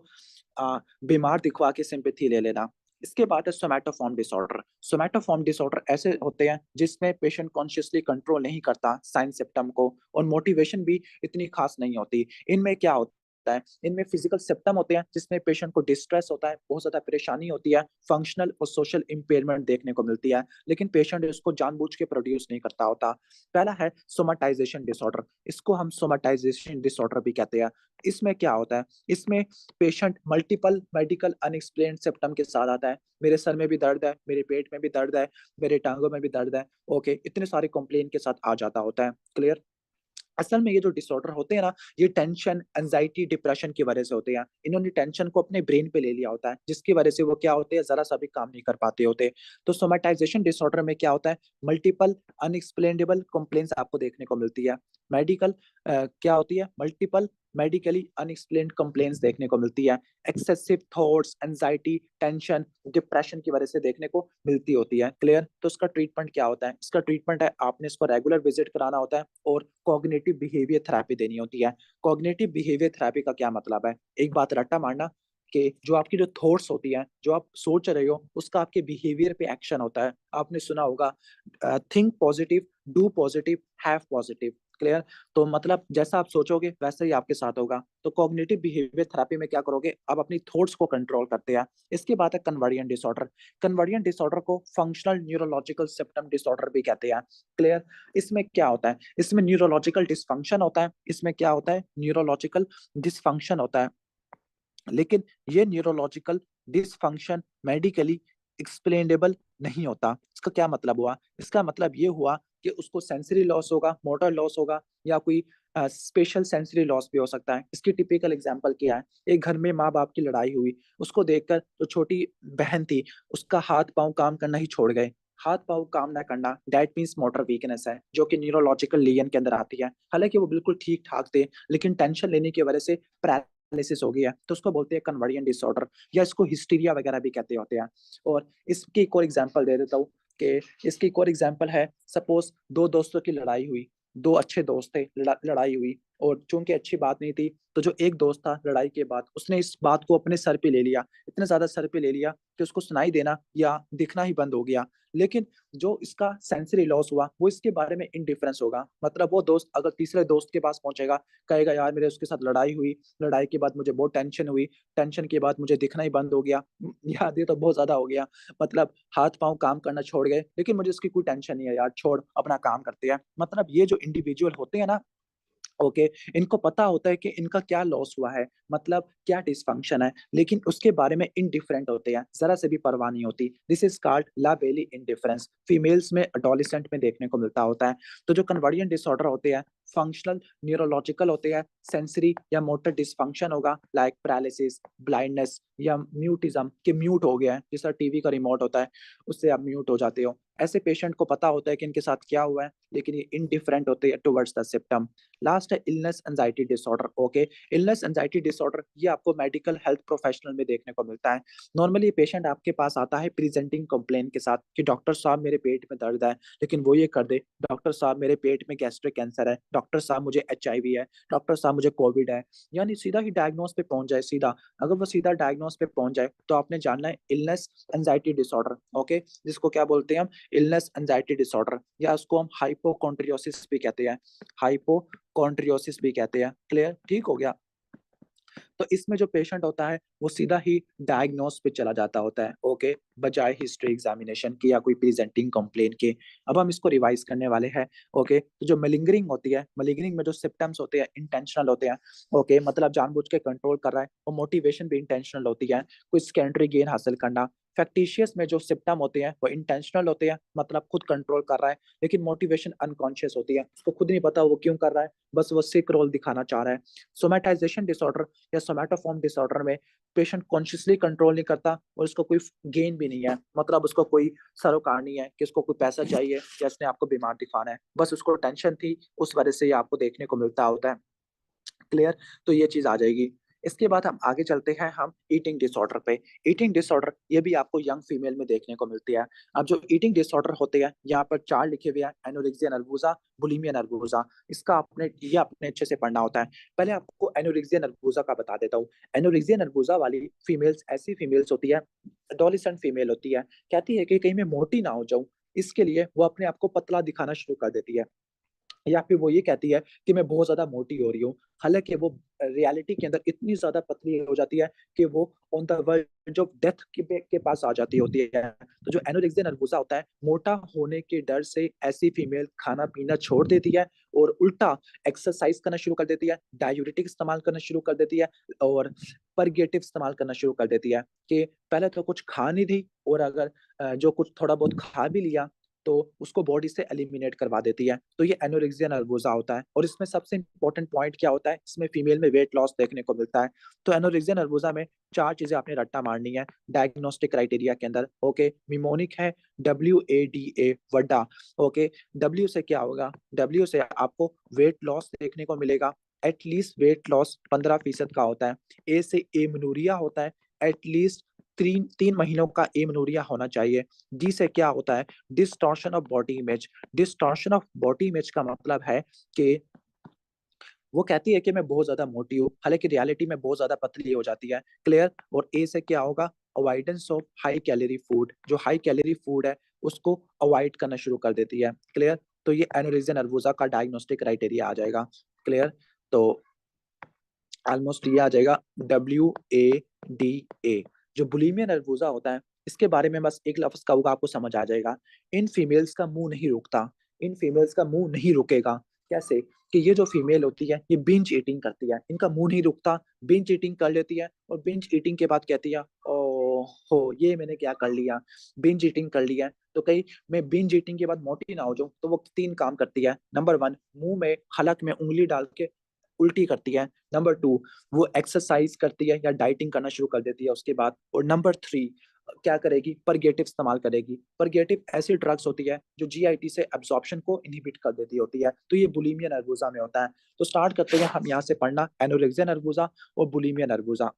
बीमार दिखवा के सिंपैथी ले लेना। इसके बाद है सोमैटोफॉर्म डिसऑर्डर। सोमैटोफॉर्म डिसऑर्डर ऐसे होते हैं जिसमें पेशेंट कॉन्शियसली कंट्रोल नहीं करता साइन सिम्टम को, और मोटिवेशन भी इतनी खास नहीं होती। इनमें क्या होता है, इनमें फिजिकल सिम्टम होते हैं जिसमें पेशेंट को डिस्ट्रेस होता है, बहुत ज्यादा परेशानी होती है, फंक्शनल और सोशल इंपेयरमेंट देखने को मिलती है, लेकिन पेशेंट इसको जानबूझ के प्रोड्यूस नहीं करता होता। पहला है सोमाटाइजेशन डिसऑर्डर, इसको हम सोमाटाइजेशन डिसऑर्डर भी कहते हैं। इसमें क्या होता है, इसमें patient multiple medical unexplained symptom के साथ आता है। मेरे सर में भी दर्द है, मेरे पेट में भी दर्द है, मेरे टांगों में भी दर्द है। ओके, इतने सारे कंप्लेन के साथ आ जाता होता है, क्लियर। असल में ये जो डिसऑर्डर होते हैं ना, ये टेंशन, एंजाइटी, डिप्रेशन की वजह से होते हैं। इन्होंने टेंशन को अपने ब्रेन पे ले लिया होता है, जिसकी वजह से वो क्या होते हैं, जरा सा भी काम नहीं कर पाते होते। तो सोमेटाइजेशन डिसऑर्डर में क्या होता है, मल्टीपल अनएक्सप्लेनेबल कंप्लेंट्स आपको देखने को मिलती है। मेडिकल क्या होती है, मल्टीपल मेडिकली अनएक्सप्लेन्ड कंप्लेंट्स देखने को मिलती है। Excessive thoughts, anxiety, tension, depression की वजह से देखने को मिलती होती है, क्लियर। तो इसका ट्रीटमेंट क्या होता है, इसका ट्रीटमेंट है आपने इसको रेगुलर विजिट कराना होता है, और कॉग्निटिव बिहेवियर थेरेपी देनी होती है। कॉग्निटिव बिहेवियर थेरेपी का क्या मतलब है, एक बात रट्टा मारना कि जो आपकी जो थॉट्स होती हैं, जो आप सोच रहे हो, उसका आपके बिहेवियर पे एक्शन होता है। आपने सुना होगा, think positive, do positive, have positive, clear. तो मतलब जैसा आप सोचोगे वैसा ही आपके साथ होगा। तो कॉग्निटिव बिहेवियर थेरेपी में क्या करोगे, आप अपनी थॉट्स को कंट्रोल करते हैं। इसके बाद है कन्वर्जन डिसऑर्डर। कन्वर्जन डिसऑर्डर को फंक्शनल न्यूरोलॉजिकल सिम्पटम डिसऑर्डर भी कहते हैं, क्लियर। इसमें क्या होता है, इसमें न्यूरोलॉजिकल डिसफंक्शन होता है। इसमें क्या होता है, न्यूरोलॉजिकल डिसफंक्शन होता है, लेकिन ये न्यूरोलॉजिकल डिसफंक्शन मेडिकली एक्सप्लेनेबल नहीं होता। इसका क्या मतलब हुआ, इसका मतलब ये हुआ कि उसको सेंसरी लॉस होगा, मोटर लॉस होगा, या कोई स्पेशल सेंसरी लॉस भी हो सकता है। इसकी टिपिकल एग्जांपल क्या है, एक घर में माँ बाप की लड़ाई हुई, उसको देखकर जो छोटी बहन थी, उसका हाथ पांव काम करना ही छोड़ गए। हाथ पांव काम ना करना, दैट मीन्स मोटर वीकनेस है, जो कि न्यूरोलॉजिकल लीजन के अंदर आती है। हालांकि वो बिल्कुल ठीक ठाक थे, लेकिन टेंशन लेने की वजह से पैरालिसिस हो गया, तो उसको बोलते हैं कन्वर्जन डिसऑर्डर, या इसको हिस्टीरिया वगैरह भी कहते होते हैं। और इसकी एक और एग्जांपल दे देता हूँ कि इसकी एक और एग्जांपल है, सपोज दो दोस्तों की लड़ाई हुई, दो अच्छे दोस्त थे, लड़ाई हुई, और चूंकि अच्छी बात नहीं थी, तो जो एक दोस्त था लड़ाई के बाद उसने इस बात को अपने सर पे ले लिया, इतना ज्यादा सर पे ले लिया कि उसको सुनाई देना या दिखना ही बंद हो गया। लेकिन जो इसका सेंसरी लॉस हुआ, वो इसके बारे में इनडिफरेंस होगा। मतलब वो दोस्त अगर तीसरे दोस्त के पास पहुंचेगा, कहेगा यार मेरे उसके साथ लड़ाई हुई, लड़ाई के बाद मुझे बहुत टेंशन हुई, टेंशन के बाद मुझे दिखना ही बंद हो गया, यार ये तो बहुत ज्यादा हो गया, मतलब हाथ पांव काम करना छोड़ गए, लेकिन मुझे उसकी कोई टेंशन नहीं है यार, छोड़ अपना काम करते हैं। मतलब ये जो इंडिविजुअल होते हैं ना, ओके, इनको पता होता है कि इनका क्या लॉस हुआ है, मतलब क्या डिसफंक्शन है, लेकिन उसके बारे में इनडिफरेंट होते हैं, जरा से भी परवाह नहीं होती। This is called la belle indifference. Females में, अडोलिसेंट में देखने को मिलता होता है। तो जो कन्वर्जन डिसऑर्डर होते हैं, फंक्शनल न्यूरोलॉजिकल होते हैं, सेंसरी या मोटर डिसफंक्शन होगा, लाइक पैरालिसिस, ब्लाइंडनेस, या म्यूटिज्म, कि म्यूट हो गया है, जैसा टीवी का रिमोट होता है, उससे आप म्यूट हो जाते हो। ऐसे पेशेंट को पता होता है कि इनके साथ क्या हुआ है, लेकिन ये इनडिफरेंट होते हैं टुवर्ड्स द सिम्टम। लास्ट है illness anxiety disorder. Okay, illness anxiety disorder ये आपको मेडिकल हेल्थ प्रोफेशनल में देखने को मिलता है। नॉर्मली पेशेंट आपके पास आता है प्रेजेंटिंग कंप्लेन के साथ कि डॉक्टर साहब मेरे पेट में दर्द है, लेकिन वो ये कर दे, डॉक्टर साहब मेरे पेट में गैस्ट्रिक कैंसर है, डॉक्टर साहब मुझे एचआईवी है, डॉक्टर साहब मुझे कोविड है, यानी सीधा ही डायग्नोस पे पहुंच जाए। सीधा अगर वो सीधा डायग्नोस पे पहुंच जाए, तो आपने जानना है इलनेस एंजाइटी डिसऑर्डर। ओके, जिसको क्या बोलते हैं हम, इलनेस एंजाइटी डिसऑर्डर, या उसको हम हाइपोकॉन्ड्रियोसिस भी कहते हैं, हाइपोकॉन्ड्रियोसिस भी कहते हैं। क्लियर, ठीक हो गया। तो इसमें जो पेशेंट होता है वो सीधा ही डायग्नोस पे चला जाता होता है, ओके, बजाय हिस्ट्री एग्जामिनेशन की या कोई प्रेजेंटिंग कंप्लेन के। अब हम इसको रिवाइज करने वाले हैं, ओके। तो जो मेलिंगरिंग होती है, मेलिंगरिंग में जो सिम्टम्स होते हैं इंटेंशनल होते हैं, ओके, मतलब जानबूझ के कंट्रोल कर रहा है, और मोटिवेशन भी इंटेंशनल होती है, कोई सेकेंडरी गेन हासिल करना। फैक्टिशियस में जो सिम्टम होते हैं वो इंटेंशनल होते हैं, मतलब खुद कंट्रोल कर रहा है, लेकिन मोटिवेशन अनकॉन्शियस होती है, उसको खुद नहीं पता वो क्यों कर रहा है, बस वो सिक रोल दिखाना चाह रहा है। सोमेटाइजेशन डिसऑर्डर या सोमैटोफॉर्म डिसऑर्डर में पेशेंट कॉन्शियसली कंट्रोल नहीं करता, और उसको कोई गेन भी नहीं है, मतलब उसको कोई सरोकार नहीं है कि उसको कोई पैसा चाहिए या इसने आपको बीमार दिखाना है, बस उसको टेंशन थी, उस वजह से ये आपको देखने को मिलता होता है। क्लियर, तो ये चीज आ जाएगी। इसके बाद हम आगे चलते हैं हम ईटिंग डिसऑर्डर पे। ईटिंग डिसऑर्डर ये भी आपको यंग फीमेल में देखने को मिलती है। अब जो ईटिंग डिसऑर्डर होते हैं, यहाँ पर चार लिखे हुए हैं, एनोरेक्सिया नर्वोसा, बुलिमिया नर्वोसा। इसका आपने अच्छे से पढ़ना होता है। पहले आपको एनोरेक्सिया नर्वोसा का बता देता हूँ। एनोरेक्सिया नर्वोसा वाली फीमेल्स ऐसी फीमेल्स होती है, एडोलेसेंट फीमेल होती है, कहती है कि कहीं मैं मोटी ना हो जाऊं, इसके लिए वो अपने आप को पतला दिखाना शुरू कर देती है, या फिर वो ये कहती है कि मैं बहुत ज्यादा मोटी हो रही हूँ, हालांकि वो रियलिटी के अंदर इतनी ज्यादा पतली हो जाती है कि वो on the verge of death के पास आ जाती होती है। तो जो एनोरेक्सिया नर्वोसा होता है, मोटा होने के डर से ऐसी फीमेल खाना पीना छोड़ देती है, और उल्टा एक्सरसाइज करना शुरू कर देती है, डायूरेटिक इस्तेमाल करना शुरू कर देती है, और परगेटिव इस्तेमाल करना शुरू कर देती है, कि पहले तो कुछ खा नहीं थी, और अगर जो कुछ थोड़ा बहुत खा भी लिया तो उसको बॉडी से एलिमिनेट करवा देती है। तो ये एनोरेक्सिया नर्वोसा होता है। और इसमें सबसे इंपॉर्टेंट पॉइंट क्या होता है, इसमें फीमेल में वेट लॉस देखने को मिलता है। तो एनोरेक्सिया नर्वोसा में चार चीजें आपने रट्टा मारनी है डायग्नोस्टिक क्राइटेरिया के अंदर, ओके। निमोनिक है, WADA, वड्डा, ओके। डब्ल्यू से क्या होगा, डब्ल्यू से आपको वेट लॉस देखने को मिलेगा, एटलीस्ट वेट लॉस 15% का होता है। ए से एमनूरिया होता है, एटलीस्ट 3 महीनों का एमनूरिया होना चाहिए। डी से क्या होता है, distortion of body image. Distortion of body image का मतलब है कि वो कहती है कि मैं बहुत ज्यादा मोटी हूँ, हालांकि रियलिटी में बहुत ज्यादा पतली हो जाती है। क्लियर। और ए से क्या होगा, avoidance of high calorie food, जो हाई कैलोरी फूड है उसको अवॉइड करना शुरू कर देती है। क्लियर। तो ये एनोरेक्सिया नर्वोसा का डायग्नोस्टिक क्राइटेरिया आ जाएगा। क्लियर। तो ऑलमोस्ट ये आ जाएगा WADA। जो बुलिमिया नर्वोसा होता है, इसके बारे में बस एक लफ्ज कहूंगा आपको समझ आ जाएगा। इन फीमेल्स का मुंह नहीं रुकता, इन फीमेल्स का मुंह नहीं रुकेगा। कैसे, कि ये जो फीमेल होती है ये बिंज ईटिंग करती है, इनका मुंह नहीं रुकता, बिंज ईटिंग कर लेती है, और बिंज ईटिंग के बाद कहती है ओ हो ये मैंने क्या कर लिया, बिंज ईटिंग कर लिया। तो कहीं मैं बिंज ईटिंग के बाद मोटी ना हो जाऊं, तो वो 3 काम करती है। नंबर 1, मुंह में हलक में उंगली डाल के उल्टी करती है। नंबर 2, वो एक्सरसाइज करती है या डाइटिंग करना शुरू कर देती है उसके बाद। और नंबर 3 क्या करेगी, परगेटिव इस्तेमाल करेगी। परगेटिव ऐसी ड्रग्स होती है जो जीआईटी से एब्जॉर्प्शन को इनहिबिट कर देती होती है। तो ये बुलिमिया नर्वोसा में होता है। तो स्टार्ट करते हैं हम यहाँ से पढ़ना एनोरेक्सिया नर्वोसा और बुलिमिया नर्वोसा।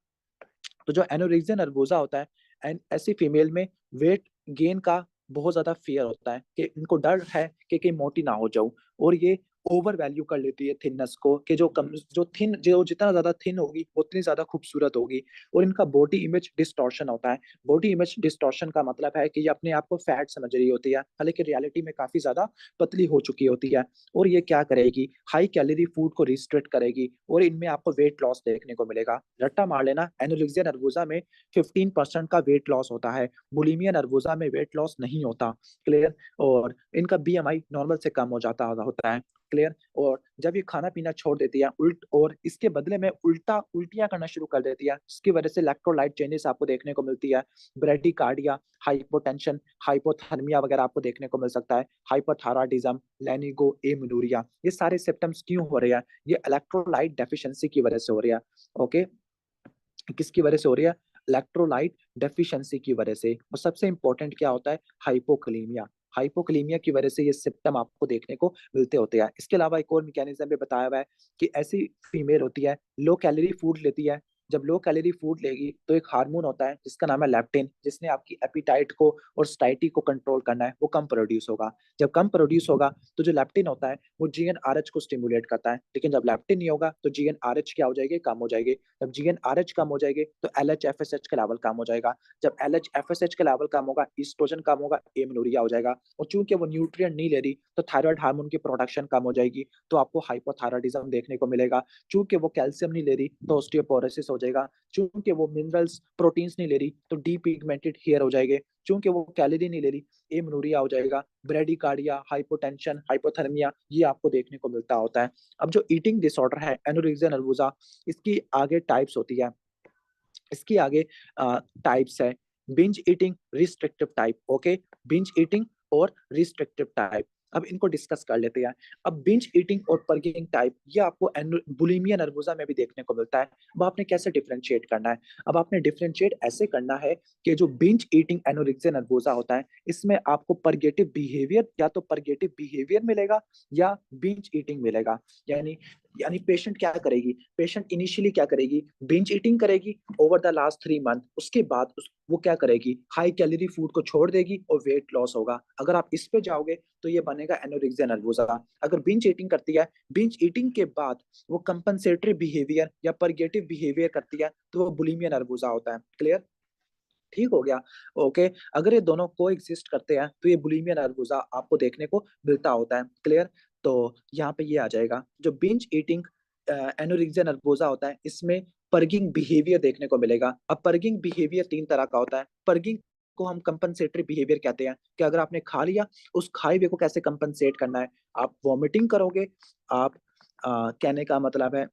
तो जो एनोरेक्सिया नर्वोसा होता है, ऐसी फीमेल में वेट गेन का बहुत ज्यादा फियर होता है, कि इनको डर है कि कहीं मोटी ना हो जाऊं, और ये ओवर वैल्यू कर लेती है थिननेस को, कि जो जितना ज्यादा थिन होगी उतनी ज्यादा खूबसूरत होगी। और इनका बॉडी इमेज डिस्टॉर्शन होता है। बॉडी इमेज डिस्टॉर्शन का मतलब है कि ये अपने आप को फैट समझ रही होती है, हालांकि रियलिटी में काफी ज्यादा पतली हो चुकी होती है। और ये क्या करेगी, हाई कैलोरी फूड को रिस्ट्रिक्ट करेगी, और इनमें आपको वेट लॉस देखने को मिलेगा। रट्टा मार लेना, एनोरेक्सिया नर्वोसा में 15% का वेट लॉस होता है, बुलिमिया नर्वोसा में वेट लॉस नहीं होता। क्लियर। और इनका BMI नॉर्मल से कम हो जाता होता है। क्लियर। और जब ये खाना पीना छोड़ देती है और इसके बदले में उल्टियां करना शुरू कर देती है, इसकी वजह से इलेक्ट्रोलाइट चेंजेस आपको देखने को मिलती है, ब्रेडिकार्डिया, हाइपोटेंशन, हाइपोथर्मिया वगैरह आपको देखने को मिल सकता है, हाइपोथायराइडिज्म, लेनिगो एमनूरिया। ये सारे सिम्टम्स क्यों हो रहे हैं, ये इलेक्ट्रोलाइट डेफिशिएंसी की वजह से हो रही है। ओके। किसकी वजह से हो रही है, इलेक्ट्रोलाइट डेफिशिएंसी की वजह से। और सबसे इंपॉर्टेंट क्या होता है, हाइपोकलीमिया। हाइपोकलीमिया की वजह से ये सिम्टम आपको देखने को मिलते होते हैं। इसके अलावा एक और मैकेनिज्म भी बताया हुआ है कि ऐसी फीमेल होती है लो कैलोरी फूड लेती है, जब लो कैलोरी फूड लेगी तो एक हार्मोन होता है जिसका नाम है लेप्टिन, जिसने आपकी एपिटाइट को और स्टाइटी को कंट्रोल करना है, वो कम प्रोड्यूस होगा। जब कम प्रोड्यूस होगा तो जो लेप्टिन होता है वो जीएनआरएच को स्टिमुलेट करता है, लेकिन जब लेप्टिन नहीं होगा तो जीएनआरएच क्या हो जाएगी, कम हो जाएगी। जब जीएनआरएच कम हो जाएगी तो एलएचएफएसएच का लेवल कम हो जाएगा। जब एलएचएफएसएच का लेवल कम होगा, ईस्ट्रोजन कम होगा, एमेनोरिया हो जाएगा। और चूंकि वो न्यूट्रिएंट नहीं ले रही तो थायराइड हार्मोन की प्रोडक्शन कम हो जाएगी, तो आपको हाइपोथायराइडिज्म देखने को मिलेगा। चूंकि वो कैल्शियम नहीं ले रही तो ऑस्टियोपोरोसिस हो जाएगा। चूंकि वो मिनरल्स प्रोटीन्स नहीं ले रही तो डीपिगमेंटेड हेयर हो जाएंगे। चूंकि वो कैलोरी नहीं ले रही, एमेनोरिया हो जाएगा, ब्रेडिकार्डिया, हाइपोटेंशन, हाइपोथर्मिया, ये आपको देखने को मिलता होता है। अब जो ईटिंग डिसऑर्डर है एनोरेक्सिया नर्वोसा, इसकी आगे टाइप्स होती है। इसकी आगे टाइप्स है binge eating, restrictive type. Okay, binge eating और रिस्ट्रिक्टिव टाइप, अब इनको डिस्कस कर लेते हैं। अब बिंज ईटिंग और पर्गिंग टाइप ये आपको बुलिमिया नर्वोसा में भी देखने को मिलता है। अब आपने कैसे डिफरेंशिएट करना है? अब आपने डिफरेंशिएट ऐसे करना है कि जो बिंज ईटिंग एनोरेक्सिया नर्वोसा होता है, इसमें आपको पर्गेटिव बिहेवियर, या तो पर्गेटिव बिहेवियर मिलेगा या बिंज ईटिंग मिलेगा। यानी यानी पेशेंट क्या करेगी, पेशेंट इनिशियली क्या करेगी, बिंज ईटिंग करेगी ओवर द लास्ट 3 मंथ। उसके बाद वो क्या करेगी, हाई कैलोरी फूड को छोड़ देगी और वेट लॉस होगा। अगर आप इस पे जाओगे तो ये बनेगा एनोरेक्सिया नर्वोसा। अगर बिंज ईटिंग करती है, बिंज ईटिंग के बाद वो कंपनसेटरी बिहेवियर या परगेटिव बिहेवियर करती है, तो वो बुलिमिया नर्वोसा होता है। क्लियर? ठीक हो गया। ओके, अगर ये दोनों को एग्जिस्ट करते हैं तो ये बुलिमिया नर्वोसा आपको देखने को मिलता होता है। क्लियर? तो यहाँ पे ये आ जाएगा, जो बिंज ईटिंग एनोरेक्सिया नर्वोसा होता है, इसमें पर्गिंग बिहेवियर देखने को मिलेगा। अब पर्गिंग बिहेवियर 3 तरह का होता है। पर्गिंग को हम कंपनसेटरी बिहेवियर कहते हैं कि अगर आपने खा लिया, उस खाए हुए को कैसे कंपनसेट करना है। आप वॉमिटिंग करोगे, आप कहने का मतलब है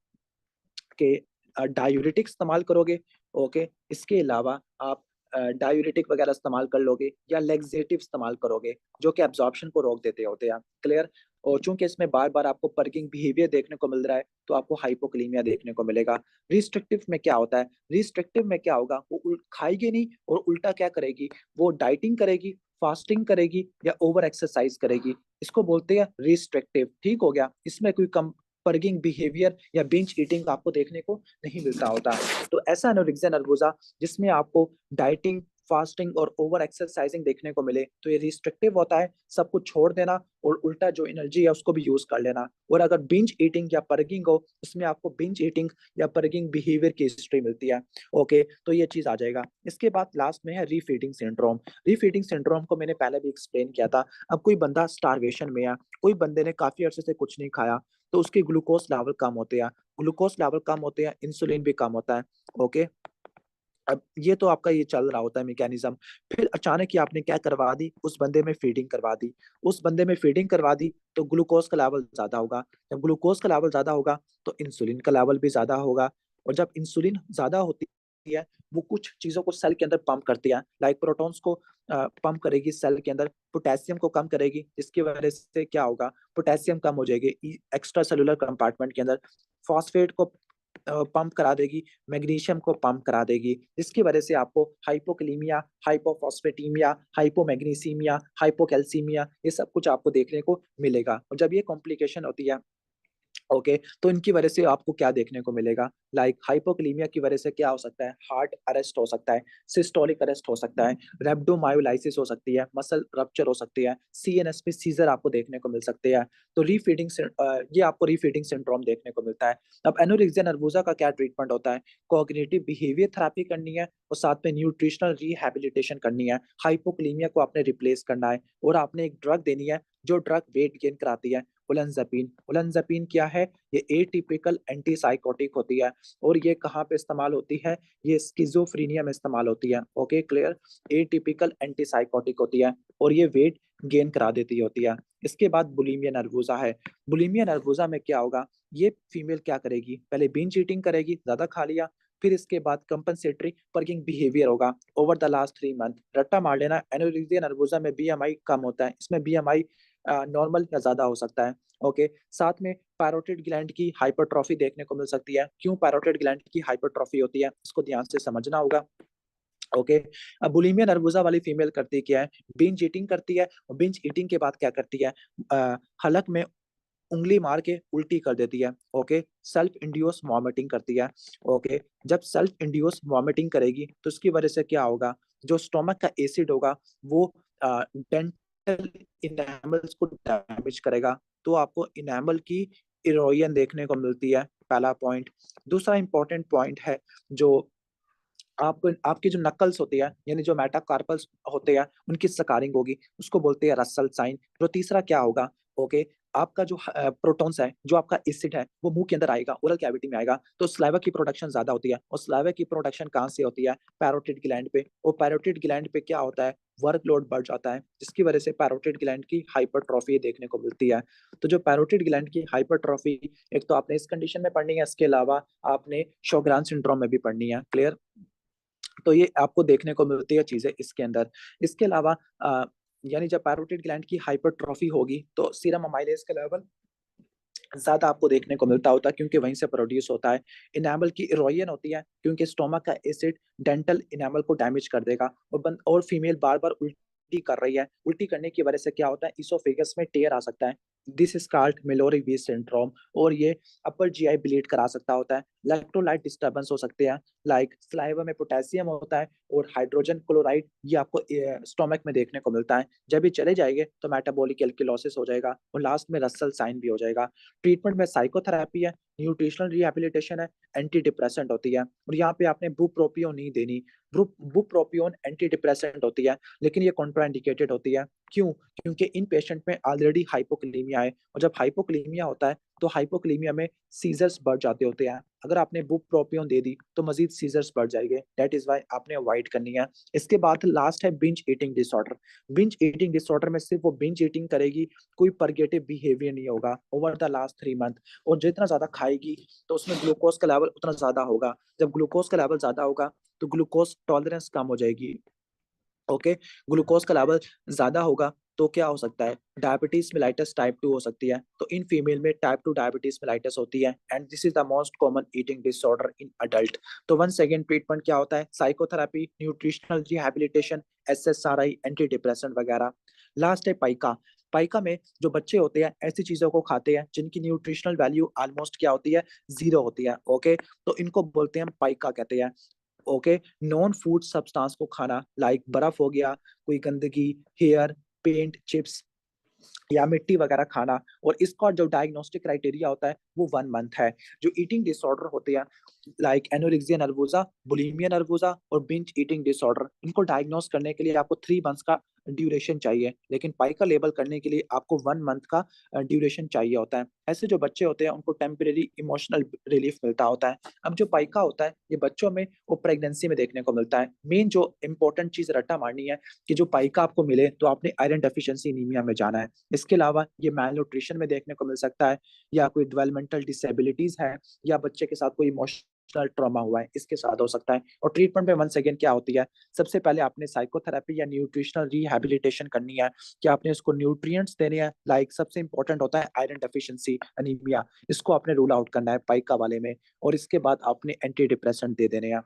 कि डायूरेटिक इस्तेमाल करोगे। ओके, इसके अलावा आप डायूरेटिक वगैरह इस्तेमाल कर लोगे या लेग्जेटिव इस्तेमाल करोगे, जो कि एब्जॉर्प्शन को रोक देते होते हैं। क्लियर? और चूंकि इसमें बार बार आपको पर्किंग बिहेवियर देखने को मिल रहा है, तो आपको हाइपोक्लीमिया देखने को मिलेगा। रिस्ट्रिक्टिव में क्या होता है, रिस्ट्रिक्टिव में क्या होगा, वो खाएगी नहीं और उल्टा क्या करेगी, वो डाइटिंग करेगी, फास्टिंग करेगी या ओवर एक्सरसाइज करेगी। इसको बोलते हैं रिस्ट्रिक्टिव। ठीक हो गया? इसमें कोई कम पर्गिंग बिहेवियर या बिंज ईटिंग आपको देखने को नहीं मिलता होता। तो ऐसा एनोरेक्सिया नर्वोसा जिसमें आपको डाइटिंग, फास्टिंग और ओवर एक्सरसाइजिंग देखने को मिले, तो ये रिस्ट्रिक्टिव होता है, सब कुछ छोड़ देना और उल्टा जो एनर्जी है उसको भी यूज कर लेना। और अगर बिंज ईटिंग या पर्गिंग हो, उसमें आपको बिंज ईटिंग या पर्गिंग बिहेवियर की हिस्ट्री मिलती है। ओके, तो ये चीज आ जाएगा। इसके बाद लास्ट में है रीफीडिंग सिंड्रोम। रीफीडिंग सिंड्रोम को मैंने पहले भी एक्सप्लेन किया था। अब कोई बंदा स्टारवेशन में है, कोई बंदे ने काफी अरसे से कुछ नहीं खाया, तो उसके ग्लूकोज लेवल कम होते हैं। ग्लूकोज लेवल कम होते हैं, इंसुलिन भी कम होता है। ओके, अब ये तो आपका ये चल रहा होता है मैकेनिज्म। फिर अचानक ही आपने क्या करवा दी, उस बंदे में फीडिंग करवा दी। उस बंदे में फीडिंग करवा दी तो ग्लूकोज का लेवल ज्यादा होगा। जब ग्लूकोज का लेवल ज्यादा होगा तो इंसुलिन का लेवल भी ज्यादा होगा। और जब इंसुलिन ज्यादा होती है, वो कुछ चीजों को सेल के अंदर पंप करती है, लाइक प्रोटॉन्स को पंप करेगी सेल के अंदर, पोटेशियम को कम करेगी, जिसकी वजह से क्या होगा, पोटेशियम कम हो जाएगी एक्स्ट्रा सेलुलर कंपार्टमेंट के अंदर। फॉस्फेट को पंप करा देगी, मैग्नीशियम को पंप करा देगी, जिसकी वजह से आपको हाइपोकलीमिया, हाइपोफॉस्फेटीमिया, हाइपोमैग्नीसीमिया, हाइपोकैल्सीमिया, ये सब कुछ आपको देखने को मिलेगा। और जब ये कॉम्प्लिकेशन होती है, ओके, तो इनकी वजह से आपको क्या देखने को मिलेगा, लाइक हाइपोक्लीमिया की वजह से क्या हो सकता है, हार्ट अरेस्ट हो सकता है, सिस्टोलिक अरेस्ट हो सकता है, रेब्डोमायोलाइसिस हो सकती है, मसल रप्चर हो सकती है, सीएनएस में सीजर आपको देखने को मिल सकते हैं। तो ये आपको रीफीडिंग सिंड्रोम देखने को मिलता है। अब एनोरेक्सिया नर्वोसा का क्या ट्रीटमेंट होता है, कोग्निटिव बिहेवियर थेरेपी करनी है और साथ में न्यूट्रिशनल रिहैबिलिटेशन करनी है। हाइपोक्लीमिया को आपने रिप्लेस करना है और आपने एक ड्रग देनी है जो ड्रग वेट गेन कराती है, ओलेंजापिन। ओलेंजापिन क्या है, ये एटिपिकल एंटीसाइकोटिक होती है। और ये कहाँ पे इस्तेमाल होती है, ये स्किज़ोफ्रेनिया में इस्तेमाल होती है। Okay, clear? एटिपिकल एंटीसाइकोटिक होती है और ये वेट गेन करा देती होती है। इसके बाद बुलिमिया नर्वोसा है। बुलिमिया नर्वोसा में क्या होगा, ये फीमेल क्या करेगी, पहले बिंज ईटिंग करेगी, ज्यादा खा लिया, फिर इसके बाद कंपनसेटरी पर्किंग बिहेवियर होगा ओवर द लास्ट 3 मंथ। रट्टा मार लेना, एनोरेक्सिया नर्वोसा में बीएमआई कम होता है, इसमें बीएमआई नॉर्मल या ज्यादा हो सकता है। ओके, साथ में पैरोटिड ग्लैंड की हाइपरट्रॉफी देखने को मिल सकती है। क्यों पैरोटिड ग्लैंड की हाइपरट्रॉफी होती है, इसको ध्यान से समझना होगा। ओके, अब बुलिमिया नर्वोसा वाली फीमेल करती क्या है, बिंज ईटिंग करती है और बिंज ईटिंग के बाद क्या करती है, हलक में उंगली मार के उल्टी कर देती है। ओके, सेल्फ इंड्यूस वॉमिटिंग करती है। ओके, जब सेल्फ इंड्यूस वॉमिटिंग करेगी तो उसकी वजह से क्या होगा, जो स्टोमक का एसिड होगा वो डेंटल इनेमल्स को डैमेज करेगा, तो आपको इनेमल की इरोजन देखने को मिलती है, पहला पॉइंट। दूसरा इंपॉर्टेंट पॉइंट है, जो आप आपकी जो नकल्स होती है यानी जो मेटाकार्पल्स होते हैं उनकी स्कारिंग होगी, उसको बोलते हैं रसल साइन। तो तीसरा क्या होगा, ओके, आपका जो प्रोटॉन्स है, जो आपका एसिड है वो मुंह के अंदर आएगा, ओरल कैविटी में आएगा, तो स्लाइवा की प्रोडक्शन ज्यादा होती है। और स्लाइवा की प्रोडक्शन कहाँ से होती है, पैरोटिड ग्लैंड पे। और पैरोटिड ग्लैंड पे क्या होता है, वर्कलोड बढ़ जाता है, जिसकी वजह से पैरोटिड ग्लैंड की हाइपरट्रॉफी देखने को मिलती है। तो जो पैरोटिड ग्लैंड की हाइपरट्रॉफी, एक तो आपने इस कंडीशन में पढ़नी है, इसके अलावा आपने शोग्रान सिंड्रोम में भी पढ़नी है। क्लियर? तो ये आपको देखने को मिलती है चीजें इसके अंदर। इसके अलावा यानी जब पैरोटिड ग्लैंड की हाइपरट्रॉफी होगी तो सीरम अमाइलेज का लेवल ज्यादा आपको देखने को मिलता होता है, क्योंकि वहीं से प्रोड्यूस होता है। इनेमल की इरोजन होती है, क्योंकि स्टोमक का एसिड डेंटल इनेमल को डैमेज कर देगा। और फीमेल बार बार उल्टी कर रही है, उल्टी करने की वजह से क्या होता है, इसोफेगस में टेयर आ सकता है, दिस इज कॉल्ड मेलोरी वीज सिंड्रोम। और ये अपर जीआई ब्लीड करा सकता होता है। इलेक्ट्रोलाइट डिस्टर्बेंस हो सकते हैं, लाइक सलाइवा में पोटेशियम होता है और हाइड्रोजन क्लोराइड, ये आपको स्टोमक में देखने को मिलता है। जब ये चले जाएंगे तो मेटाबॉलिक एल्किलोसिस हो जाएगा और लास्ट में रसल साइन भी हो जाएगा। ट्रीटमेंट में साइकोथेरेपी है, न्यूट्रिशनल रिहैबिलिटेशन है, एंटी डिप्रेसेंट होती है। और यहाँ पे आपने बुप्रोपियोन नहीं देनी। बुप्रोपियोन एंटी डिप्रेसेंट होती है, लेकिन ये कॉन्ट्राइंडिकेटेड होती है। क्यों? क्योंकि इन पेशेंट में ऑलरेडी हाइपोक्लीमिया है, और जब हाइपोक्लीमिया होता है तो हाइपोक्लीमिया में सीजर्स बढ़ जाते होते हैं। अगर आपने बुप्रोपियोन दे दी तो मजीद सीजर्स बढ़ जाएंगे, दैट इज वाई आपने अवॉइड करनी है। इसके बाद लास्ट है binge eating disorder. Binge eating disorder में सिर्फ वो बिंज ईटिंग करेगी, कोई परगेटिव बिहेवियर नहीं होगा ओवर द लास्ट 3 मंथ। और जितना ज्यादा खाएगी तो उसमें ग्लूकोज का लेवल उतना ज्यादा होगा। जब ग्लूकोज का लेवल ज्यादा होगा तो ग्लूकोज टॉलरेंस कम हो जाएगी। ओके, ग्लूकोज का लेवल ज्यादा होगा तो क्या हो सकता है, डायबिटीज मेलाइटस टाइप 2 हो सकती है। तो इन फीमेल में टाइप 2 डायबिटीज मेलाइटस होती है, and this is the most common eating disorder in adult. तो वन सेकेंड ट्रीटमेंट क्या होता है, psychotherapy, nutritional rehabilitation, SSRI, anti depressant वगैरह। लास्ट है पाइका। पाइका में जो बच्चे होते हैं ऐसी चीजों को खाते हैं जिनकी न्यूट्रिशनल वैल्यू ऑलमोस्ट क्या होती है, जीरो होती है। ओके, तो इनको बोलते हैं पाइका कहते हैं। ओके, नॉन फूड सब्सटेंस को खाना, लाइक बर्फ हो गया, कोई गंदगी, हेयर, पेंट, चिप्स या मिट्टी वगैरह खाना। और इसका जो डायग्नोस्टिक क्राइटेरिया होता है वो 1 मंथ है। जो ईटिंग डिसऑर्डर होते हैं like anorexia nervosa, bulimia nervosa और बिंज ईटिंग डिसऑर्डर, इनको डायग्नोस करने के लिए आपको 3 मंथ्स का ड्यूरेशन चाहिए, लेकिन पाइका लेबल करने के लिए आपको 1 मंथ का ड्यूरेशन चाहिए होता है। ऐसे जो बच्चे होते हैं उनको टेम्परेरी इमोशनल रिलीफ मिलता होता है। अब जो पाइका होता है ये बच्चों में वो प्रेगनेंसी में देखने को मिलता है। मेन जो इंपॉर्टेंट चीज रट्टा मारनी है कि जो पाइका आपको मिले तो आपने आयरन डेफिशिएंसी एनीमिया में जाना है। इसके अलावा ये मैल न्यूट्रिशन में देखने को मिल सकता है, या कोई डेवलपमेंटल डिसेबिलिटीज है, या बच्चे के साथ कोई इमोशनल ट्रॉमा हुआ है, इसके साथ हो सकता है। और ट्रीटमेंट में वन सेकेंड क्या होती है, सबसे पहले आपने साइकोथेरेपी या न्यूट्रिशनल रिहैबिलिटेशन करनी है, कि आपने उसको न्यूट्रिएंट्स देने हैं, लाइक सबसे इंपॉर्टेंट होता है आयरन डेफिशिएंसी अनीमिया, इसको आपने रूल आउट करना है पाइका वाले में। और इसके बाद आपने एंटी डिप्रेसेंट दे देने हैं।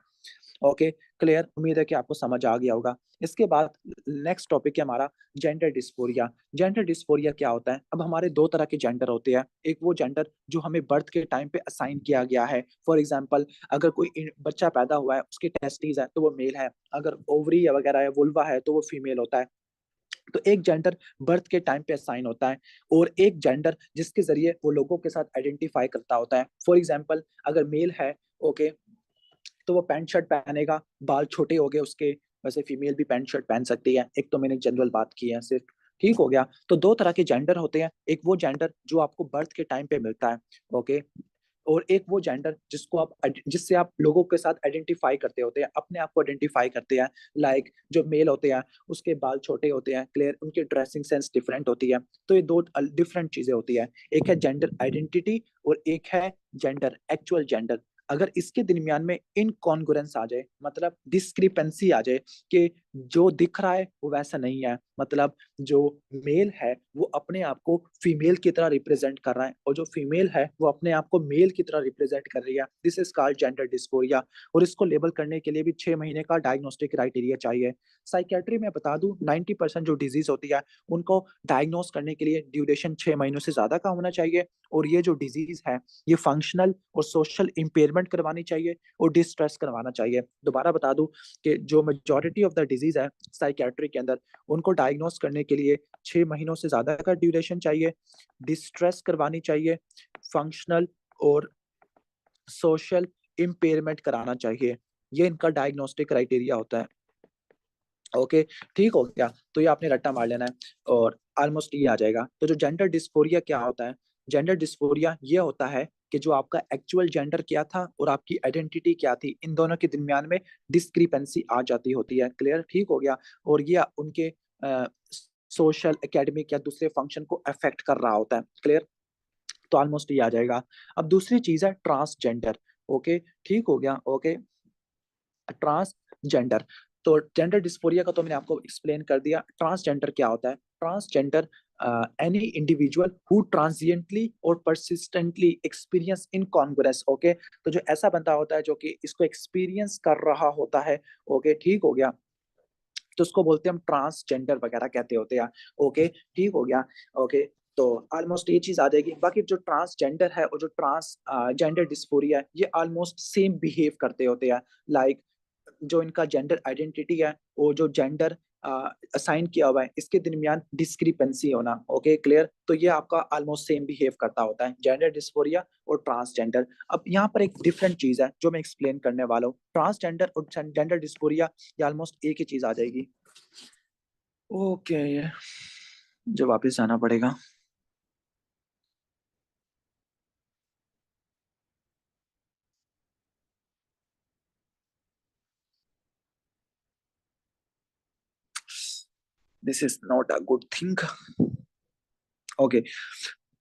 Okay, clear? उम्मीद है कि आपको समझ आ गया होगा। इसके बाद नेक्स्ट टॉपिक है हमारा जेंडर डिस्फोरिया। जेंडर डिस्फोरिया क्या होता है, अब हमारे दो तरह के जेंडर होते हैं। एक वो जेंडर जो हमें बर्थ के टाइम पे असाइन किया गया है, फॉर एग्जांपल अगर कोई बच्चा पैदा हुआ है उसके टेस्टिस है तो वो मेल है, अगर ओवरी वगैरह है, वुल्वा है, तो वो फीमेल होता है। तो एक जेंडर बर्थ के टाइम पे असाइन होता है, और एक जेंडर जिसके जरिए वो लोगों के साथ आइडेंटिफाई करता होता है। फॉर एग्जाम्पल अगर मेल है, ओके, तो वो पैंट शर्ट पहनेगा, बाल छोटे हो गए उसके। वैसे फीमेल भी पैंट शर्ट पहन सकती है, एक तो मैंने जनरल बात की है सिर्फ। ठीक हो गया? तो दो तरह के जेंडर होते हैं, एक वो जेंडर जो आपको बर्थ के टाइम पे मिलता है, ओके, और एक वो जेंडर जिससे आप लोगों के साथ आइडेंटिफाई करते होते हैं, अपने आप को आइडेंटिफाई करते हैं। लाइक जो मेल होते हैं उसके बाल छोटे होते हैं, क्लियर, उनकी ड्रेसिंग सेंस डिफरेंट होती है। तो ये दो डिफरेंट चीजें होती है, एक है जेंडर आइडेंटिटी और एक है जेंडर एक्चुअल जेंडर। अगर इसके दरमियान में इनकॉन्ग्रुएंस आ जाए, मतलब डिस्क्रिपेंसी आ जाए कि जो दिख रहा है वो वैसा नहीं है, मतलब जो मेल है वो अपने आप को फीमेल की तरह रिप्रेजेंट कर रहा है और जो फीमेल है वो अपने आप को मेल की तरह रिप्रेजेंट कर रही है। This is called gender dysphoria. और इसको लेबल करने के लिए भी 6 महीने का डायग्नोस्टिक क्राइटेरिया चाहिए। साइकेट्री में बता दूं 90% जो डिजीज होती है उनको डायग्नोस करने के लिए ड्यूरेशन 6 महीनों से ज्यादा का होना चाहिए। और ये जो डिजीज है ये फंक्शनल और सोशल इंपेयरमेंट करवानी चाहिए और डिस्ट्रेस करवाना चाहिए। दोबारा बता दूं कि जो मेजोरिटी ऑफ द डिजीज है साइकेट्री के अंदर उनको डायग्नोस करने के लिए 6 महीनों से ज्यादा का ड्यूरेशन चाहिए, डिस्ट्रेस करवानी चाहिए, फंक्शनल और सोशल इम्पेयरमेंट कराना चाहिए। ये इनका डायग्नोस्टिक क्राइटेरिया होता है। ओके, ठीक हो गया। तो ये आपने रट्टा मार लेना है और ऑलमोस्ट ये आ जाएगा। तो जो जेंडर डिस्फोरिया क्या होता है? जेंडर डिस्फोरिया ये होता है कि जो आपका एक्चुअल जेंडर क्या था और आपकी आइडेंटिटी क्या थी, इन दोनों के दरमियान में डिस्क्रिपेंसी आ जाती होती है। क्लियर, ठीक हो गया। और ये उनके सोशल, एकेडमिक या दूसरे फंक्शन को अफेक्ट कर रहा होता है। क्लियर, तो ऑलमोस्ट ये आ जाएगा। अब दूसरी चीज है ट्रांसजेंडर। ओके, ठीक हो गया। Okay, transgender. तो जेंडर डिस्फोरिया का तो मैंने आपको एक्सप्लेन कर दिया। ट्रांसजेंडर क्या होता है? Transgender any individual who transiently और परसिस्टेंटली एक्सपीरियंस इनकॉन्ग्रुएंस। ओके, तो जो ऐसा बंदा होता है जो कि इसको एक्सपीरियंस कर रहा होता है, ओके, ठीक हो गया, तो उसको बोलते हैं हम ट्रांसजेंडर वगैरह कहते होते हैं। ओके, ठीक हो गया। ओके, तो ऑलमोस्ट ये चीज आ जाएगी। बाकी जो ट्रांसजेंडर है और जो ट्रांस जेंडर डिस्फोरिया है ये ऑलमोस्ट सेम बिहेव करते होते हैं। लाइक जो इनका जेंडर आइडेंटिटी है और जो जेंडर असाइन किया हुआ है इसके दरमियान डिस्क्रिपेंसी होना। Okay, clear. तो ये आपका ऑलमोस्ट सेम बिहेव करता होता है, जेंडर डिस्फोरिया और ट्रांसजेंडर। अब यहाँ पर एक डिफरेंट चीज है जो मैं एक्सप्लेन करने वाला हूँ। ट्रांसजेंडर और जेंडर डिस्फोरिया ये ऑलमोस्ट एक ही चीज आ जाएगी। ओके, जो वापस जाना पड़ेगा। This is not a good thing. Okay,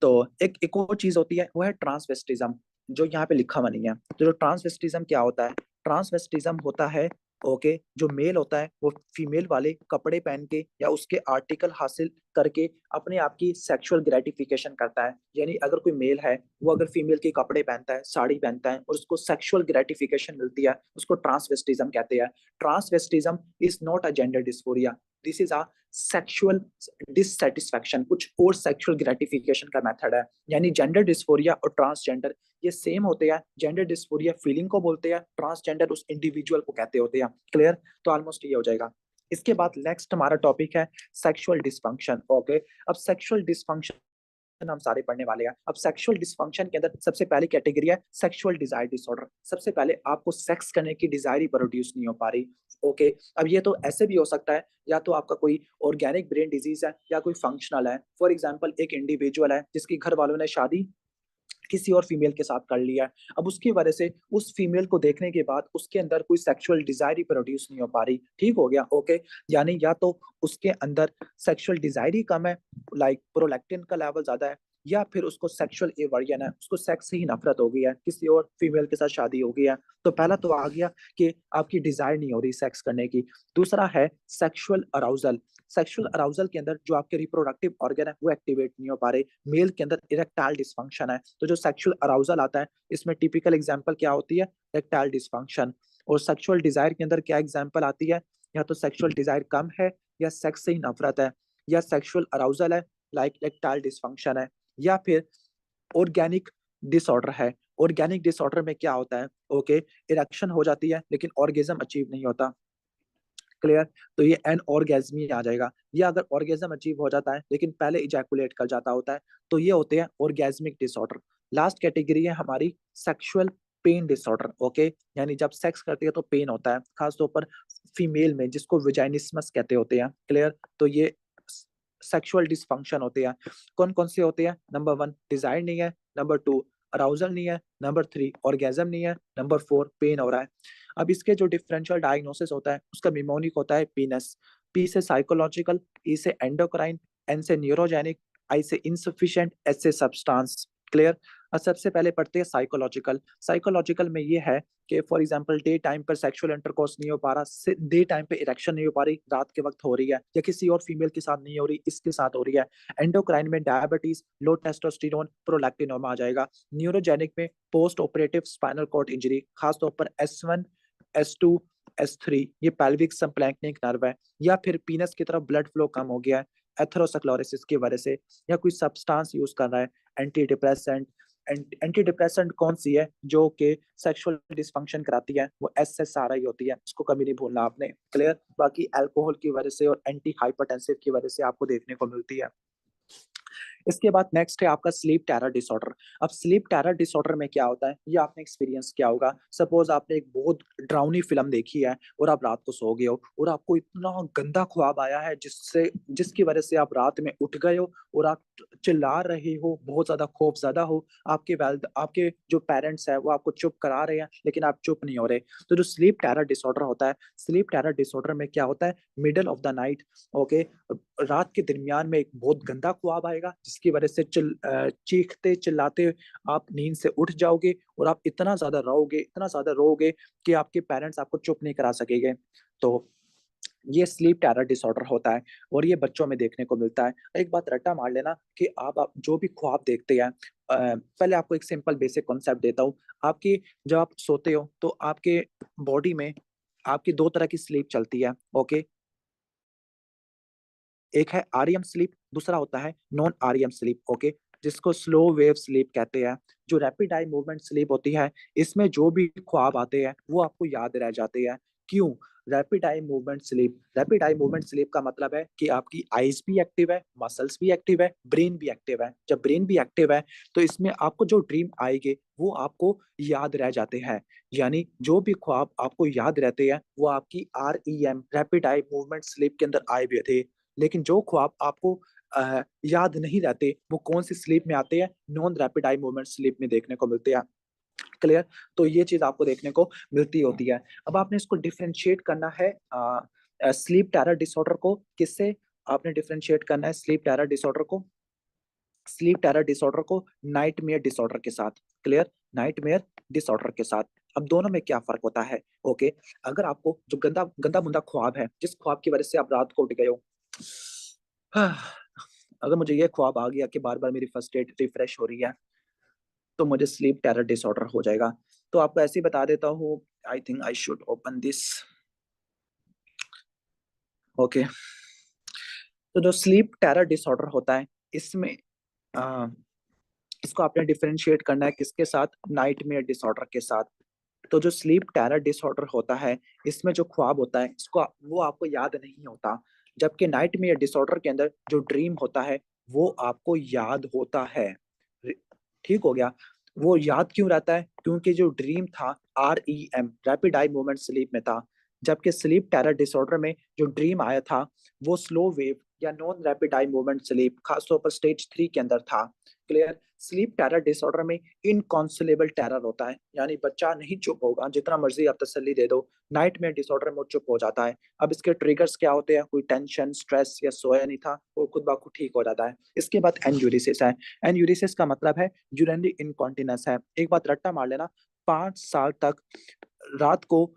तो एक और चीज होती है वो है ट्रांसवेस्टिज्म, जो यहाँ पे लिखा हुआ नहीं है। तो जो ट्रांसवेस्टिज्म क्या होता है? ट्रांसवेस्टिज्म होता है, ओके, जो मेल होता है वो फीमेल वाले कपड़े पहन के या उसके आर्टिकल हासिल करके अपने आप की सेक्सुअल ग्रेटिफिकेशन करता है। यानी अगर कोई मेल है वो अगर फीमेल के कपड़े पहनता है, साड़ी पहनता है और उसको सेक्सुअल ग्रेटिफिकेशन मिलती है, उसको ट्रांसवेस्टिज्म कहते हैं। Transvestism is not a gender dysphoria, this is a sexual dissatisfaction, कुछ और सेक्सुअल ग्रेटिफिकेशन का मेथड है। यानी जेंडर डिस्फोरिया और ट्रांसजेंडर ये सेम होते हैं। जेंडर डिस्फोरिया फीलिंग को बोलते हैं, ट्रांसजेंडर उस इंडिविजुअल को कहते होते हैं। क्लियर, तो ऑलमोस्ट ये हो जाएगा। इसके बाद नेक्स्ट हमारा टॉपिक है सेक्सुअल डिसफंक्शन। ओके, अब सेक्सुअल डिसफंक्शन हम सारे पढ़ने वाले हैं। अब सेक्सुअल डिसफंक्शन के अंदर सबसे पहली कैटेगरी है सेक्सुअल डिजायर डिसऑर्डर। सबसे पहले आपको सेक्स करने की डिजायर ही प्रोड्यूस नहीं हो पा रही। ओके, अब ये तो ऐसे भी हो सकता है, या तो आपका कोई ऑर्गेनिक ब्रेन डिजीज है या कोई फंक्शनल है। फॉर एग्जाम्पल, एक इंडिविजुअल है जिसकी घर वालों ने शादी किसी और फीमेल के साथ कर लिया है। अब उसकी वजह से उस फीमेल को देखने के बाद उसके अंदर कोई सेक्सुअल डिजायर ही प्रोड्यूस नहीं हो पा रही। ठीक हो गया। ओके, यानी या तो उसके अंदर सेक्सुअल डिजायर ही कम है, लाइक प्रोलैक्टिन का लेवल ज्यादा है, या फिर उसको सेक्सुअल एवर्जन है, उसको सेक्स से ही नफरत हो गई है, किसी और फीमेल के साथ शादी हो गई है। तो पहला तो आ गया कि आपकी डिजायर नहीं हो रही सेक्स करने की। दूसरा है सेक्सुअल अराउजल। सेक्सुअल अराउजल के अंदर जो आपके रिप्रोडक्टिव ऑर्गन है वो एक्टिवेट नहीं हो पा रहे। मेल के अंदर इरेक्टाइल डिसफंक्शन है। तो जो सेक्सुअल अराउजल आता है इसमें टिपिकल एग्जांपल क्या होती है? Erectile dysfunction. और सेक्सुअल डिजायर के अंदर क्या एग्जांपल आती है? या तो सेक्सुअल डिजायर कम है, या सेक्स से ही नफरत है, या सेक्सुअल अराउजल है, लाइक इरेक्टाइल डिसफंक्शन है, या फिर ऑर्गेनिक डिसऑर्डर है। ऑर्गेनिक डिसऑर्डर में क्या होता है? ओके, इरेक्शन हो जाती है लेकिन ऑर्गेजम अचीव नहीं होता। क्लियर, तो ये एन ऑर्गेजमी आ जाएगा। ये अगर ऑर्गेजम अचीव हो जाता है लेकिन पहले इजैकुलेट कर जाता होता है तो ये होते हैं ऑर्गेजमिक डिसऑर्डर। लास्ट कैटेगरी है हमारी सेक्सुअल पेन डिसऑर्डर। ओके, यानी जब सेक्स करती है तो पेन होता है, खासतौर पर फीमेल में, जिसको विजाइनिस्मस कहते होते हैं। क्लियर, तो ये सेक्सुअल डिसफंक्शन होते हैं। कौन कौन से होते हैं? नंबर 1 डिजायर नहीं है, नंबर 2 अराउजल नहीं है, नंबर 3 ऑर्गेजम नहीं है, नंबर 4 पेन हो रहा है। अब इसके जो डिफरेंशियल डायग्नोसिस होता है उसका निमोनिक होता है पीनस। पी से साइकोलॉजिकल, ई से एंडोक्राइन, एन से न्यूरोजेनिक, आई से इनसफिशिएंट, एस से सब्सटेंस। क्लियर। सबसे पहले पढ़ते हैं साइकोलॉजिकल। साइकोलॉजिकल में ये है कि फॉर एग्जांपल डे टाइम पर सेक्सुअल इंटरकोर्स नहीं हो पा रहा, डे टाइम पे इरेक्शन नहीं हो पा रही, रात के वक्त हो रही है, या किसी और फीमेल के साथ नहीं हो रही, इसके साथ हो रही है। एंडोक्राइन में डायबिटीज, लो टेस्टोस्टेरोन, प्रोलैक्टिनोमा आ जाएगा। न्यूरोजेनिक में post operative spinal cord injury, खासतौर पर S1, S2, S3, ये पेल्विक सबक्लैंक्निक नर्व है, या फिर पीनस की तरफ ब्लड फ्लो कम हो गया है एथेरोस्क्लेरोसिस की वजह से, या कोई सब्सटेंस यूज कर रहा है, एंटी डिप्रेसेंट। एंटी डिप्रेसेंट कौन सी है जो कि सेक्सुअल डिसफंक्शन कराती है? वो SSRI होती है, इसको कभी नहीं भूलना आपने। क्लियर। बाकी अल्कोहल की वजह से और एंटी हाइपरटेंसिव की वजह से आपको देखने को मिलती है। इसके बाद नेक्स्ट है आपका स्लीप टेरर डिसऑर्डर। अब स्लीप टेरर डिसऑर्डर में क्या होता है, ये आपने एक्सपीरियंस किया होगा। सपोज आपने एक बहुत ड्राउनी फिल्म देखी है और आप रात को सो गए हो और आपको इतना गंदा ख्वाब आया है जिसकी वजह से आप रात में उठ गए हो और आप चिल्ला रहे हो, बहुत ज्यादा खौफजदा हो। आपके जो पेरेंट्स है वो आपको चुप करा रहे हैं लेकिन आप चुप नहीं हो रहे। तो जो स्लीप टेरर डिसऑर्डर होता है, स्लीप टेरर डिसऑर्डर में क्या होता है, middle of the night, okay, रात के दरमियान में एक बहुत गंदा ख्वाब आएगा जिसकी वजह से चीखते चिल्लाते आप नींद से उठ जाओगे और आप इतना ज्यादा रोओगे कि आपके पेरेंट्स आपको चुप नहीं करा सकेंगे। तो ये स्लीप टेरर डिसऑर्डर होता है और ये बच्चों में देखने को मिलता है। एक बात रट्टा मार लेना कि आप जो भी ख्वाब देखते हैं, पहले आपको एक सिंपल बेसिक कॉन्सेप्ट देता हूँ। आपकी जब आप सोते हो तो आपके बॉडी में आपकी दो तरह की स्लीप चलती है, ओके। एक है REM स्लीप, दूसरा होता है नॉन REM स्लीप, ओके, जिसको स्लो वेव स्लीप कहते हैं। जो रैपिड आई मूवमेंट स्लीप होती है, इसमें जो भी ख्वाब आते हैं वो आपको याद रह जाते हैं। क्यों? रैपिड आई मूवमेंट स्लीप का मतलब है कि आपकी आईज भी एक्टिव है, मसल्स भी एक्टिव है, ब्रेन भी एक्टिव है। जब ब्रेन भी एक्टिव है तो इसमें आपको जो ड्रीम आएंगे वो आपको याद रह जाते हैं। यानी जो भी ख्वाब आपको याद रहते हैं वो आपकी REM rapid eye movement sleep के अंदर आए हुए थे। लेकिन जो ख्वाब आपको याद नहीं रहते वो कौन सी स्लीप में आते हैं? Non rapid eye movement sleep में देखने को मिलते हैं। क्लियर। तो ये चीज आपको देखने को मिलती होती है। अब आपने इसको डिफरेंशिएट करना है स्लीप टेरर डिसऑर्डर को किससे? आपने डिफरेंशिएट करना है स्लीप टेरर डिसऑर्डर को नाइटमेयर डिसऑर्डर के साथ। क्लियर। नाइटमेयर डिसऑर्डर के साथ। अब दोनों में क्या फर्क होता है? ओके, अगर आपको जो गंदा गंदा मुंदा ख्वाब है, जिस ख्वाब की वजह से आप रात को उठ गए हो, अगर मुझे ये ख्वाब आ गया कि बार बार मेरी फर्स्ट एड रिफ्रेश हो रही है तो मुझे स्लीप टेरर डिसऑर्डर हो जाएगा। तो आपको ऐसे ही बता देता हूँ। I think I should open this. Okay, तो जो स्लीप टेरर डिसऑर्डर होता है, इसमें आ, इसको आपने डिफरेंशिएट करना है किसके साथ? नाइटमेयर डिसऑर्डर के साथ। तो जो स्लीप टेरर डिसऑर्डर होता है, इसमें जो ख्वाब होता है इसको वो आपको याद नहीं होता, जबकि नाइटमेयर डिसऑर्डर के अंदर जो ड्रीम होता है वो आपको याद होता है। ठीक हो गया। वो याद क्यों रहता है? क्योंकि जो ड्रीम था REM rapid eye movement sleep में था, जबकि स्लीप टेरर डिसऑर्डर में जो ड्रीम आया था वो स्लो वेव या non rapid eye movement sleep, खासतौर पर स्टेज 3 के अंदर था। क्लियर। स्लीप टेरर डिसऑर्डर में इनकॉन्सोलेबल टेरर होता है, यानी बच्चा नहीं चुप होगा, जितना मर्जी आप तसल्ली दे दो। नाइटमेयर डिसऑर्डर में वो चुप हो जाता है। अब इसके ट्रिगर्स क्या होते हैं? कोई टेंशन, स्ट्रेस या सोया नहीं था, वो खुद ब खुद ठीक हो जाता है। इसके बाद एन्यूरिसिस है। एन्यूरिसिस का मतलब है यूरिनरी इनकॉन्टिनेंस है। एक बात रट्टा मार लेना, 5 साल तक रात को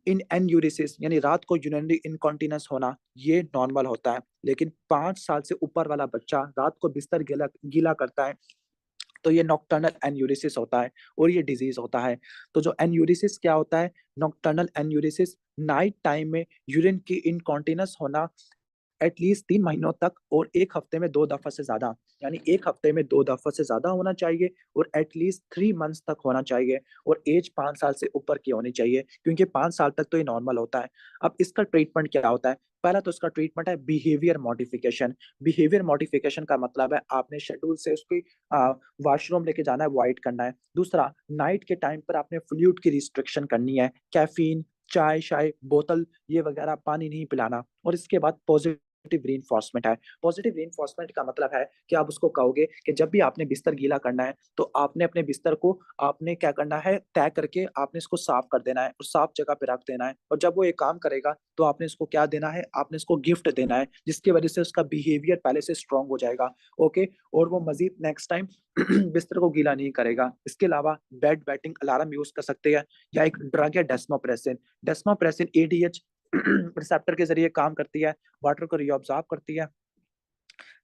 इन एन्यूरिसिस यानी रात को यूरिनरी इनकॉन्टिनेंस होना ये नॉर्मल होता है। लेकिन 5 साल से ऊपर वाला बच्चा रात को बिस्तर गीला गीला करता है तो ये नॉक्टर्नल एन्यूरिसिस होता है और ये डिजीज होता है। तो जो एन्यूरिसिस क्या होता है? नॉक्टर्नल एन्यूरिसिस नाइट टाइम में यूरिन की इनकॉन्टिनेंस होना एटलीस्ट 3 महीनों तक और एक हफ्ते में 2 दफा से ज्यादा, यानी एक हफ्ते में 2 दफा से ज्यादा होना चाहिए और एटलीस्ट 3 मंथ्स तक होना चाहिए और एज 5 साल से ऊपर की होनी चाहिए, क्योंकि 5 साल तक तो ये नॉर्मल होता है। अब इसका ट्रीटमेंट क्या होता है? पहला तो इसका ट्रीटमेंट है बिहेवियर मॉडिफिकेशन। बिहेवियर मॉडिफिकेशन का मतलब है आपने शेड्यूल से उसकी वॉशरूम लेके जाना है, अवॉइड करना है। दूसरा, नाइट के टाइम पर आपने फ्लूइड की रिस्ट्रिक्शन करनी है, कैफीन, चाय शाय बोतल ये वगैरह पानी नहीं पिलाना। और इसके बाद पॉजिटिव रीइंफोर्समेंट है। पॉजिटिव रीइंफोर्समेंट का मतलब है कि आप उसको कहोगे कि जब भी आपने बिस्तर गीला करना है तो आपने अपने बिस्तर को आपने क्या करना है, तय करके आपने इसको साफ कर देना है और साफ जगह पे रख देना है, और जब वो ये काम करेगा तो आपने इसको क्या देना है, आपने इसको गिफ्ट देना है, जिसकी वजह से उसका बिहेवियर पहले से स्ट्रांग हो जाएगा। ओके, और वो मजीद नेक्स्ट टाइम बिस्तर को गीला नहीं करेगा। इसके अलावा बेड वेटिंग अलार्म यूज कर सकते हैं, या एक ड्रग है डेस्मोप्रेसिन। डेस्मोप्रेसिन एडीएच रिसेप्टर के जरिए काम करती है, वाटर को रीअब्सॉर्ब करती है।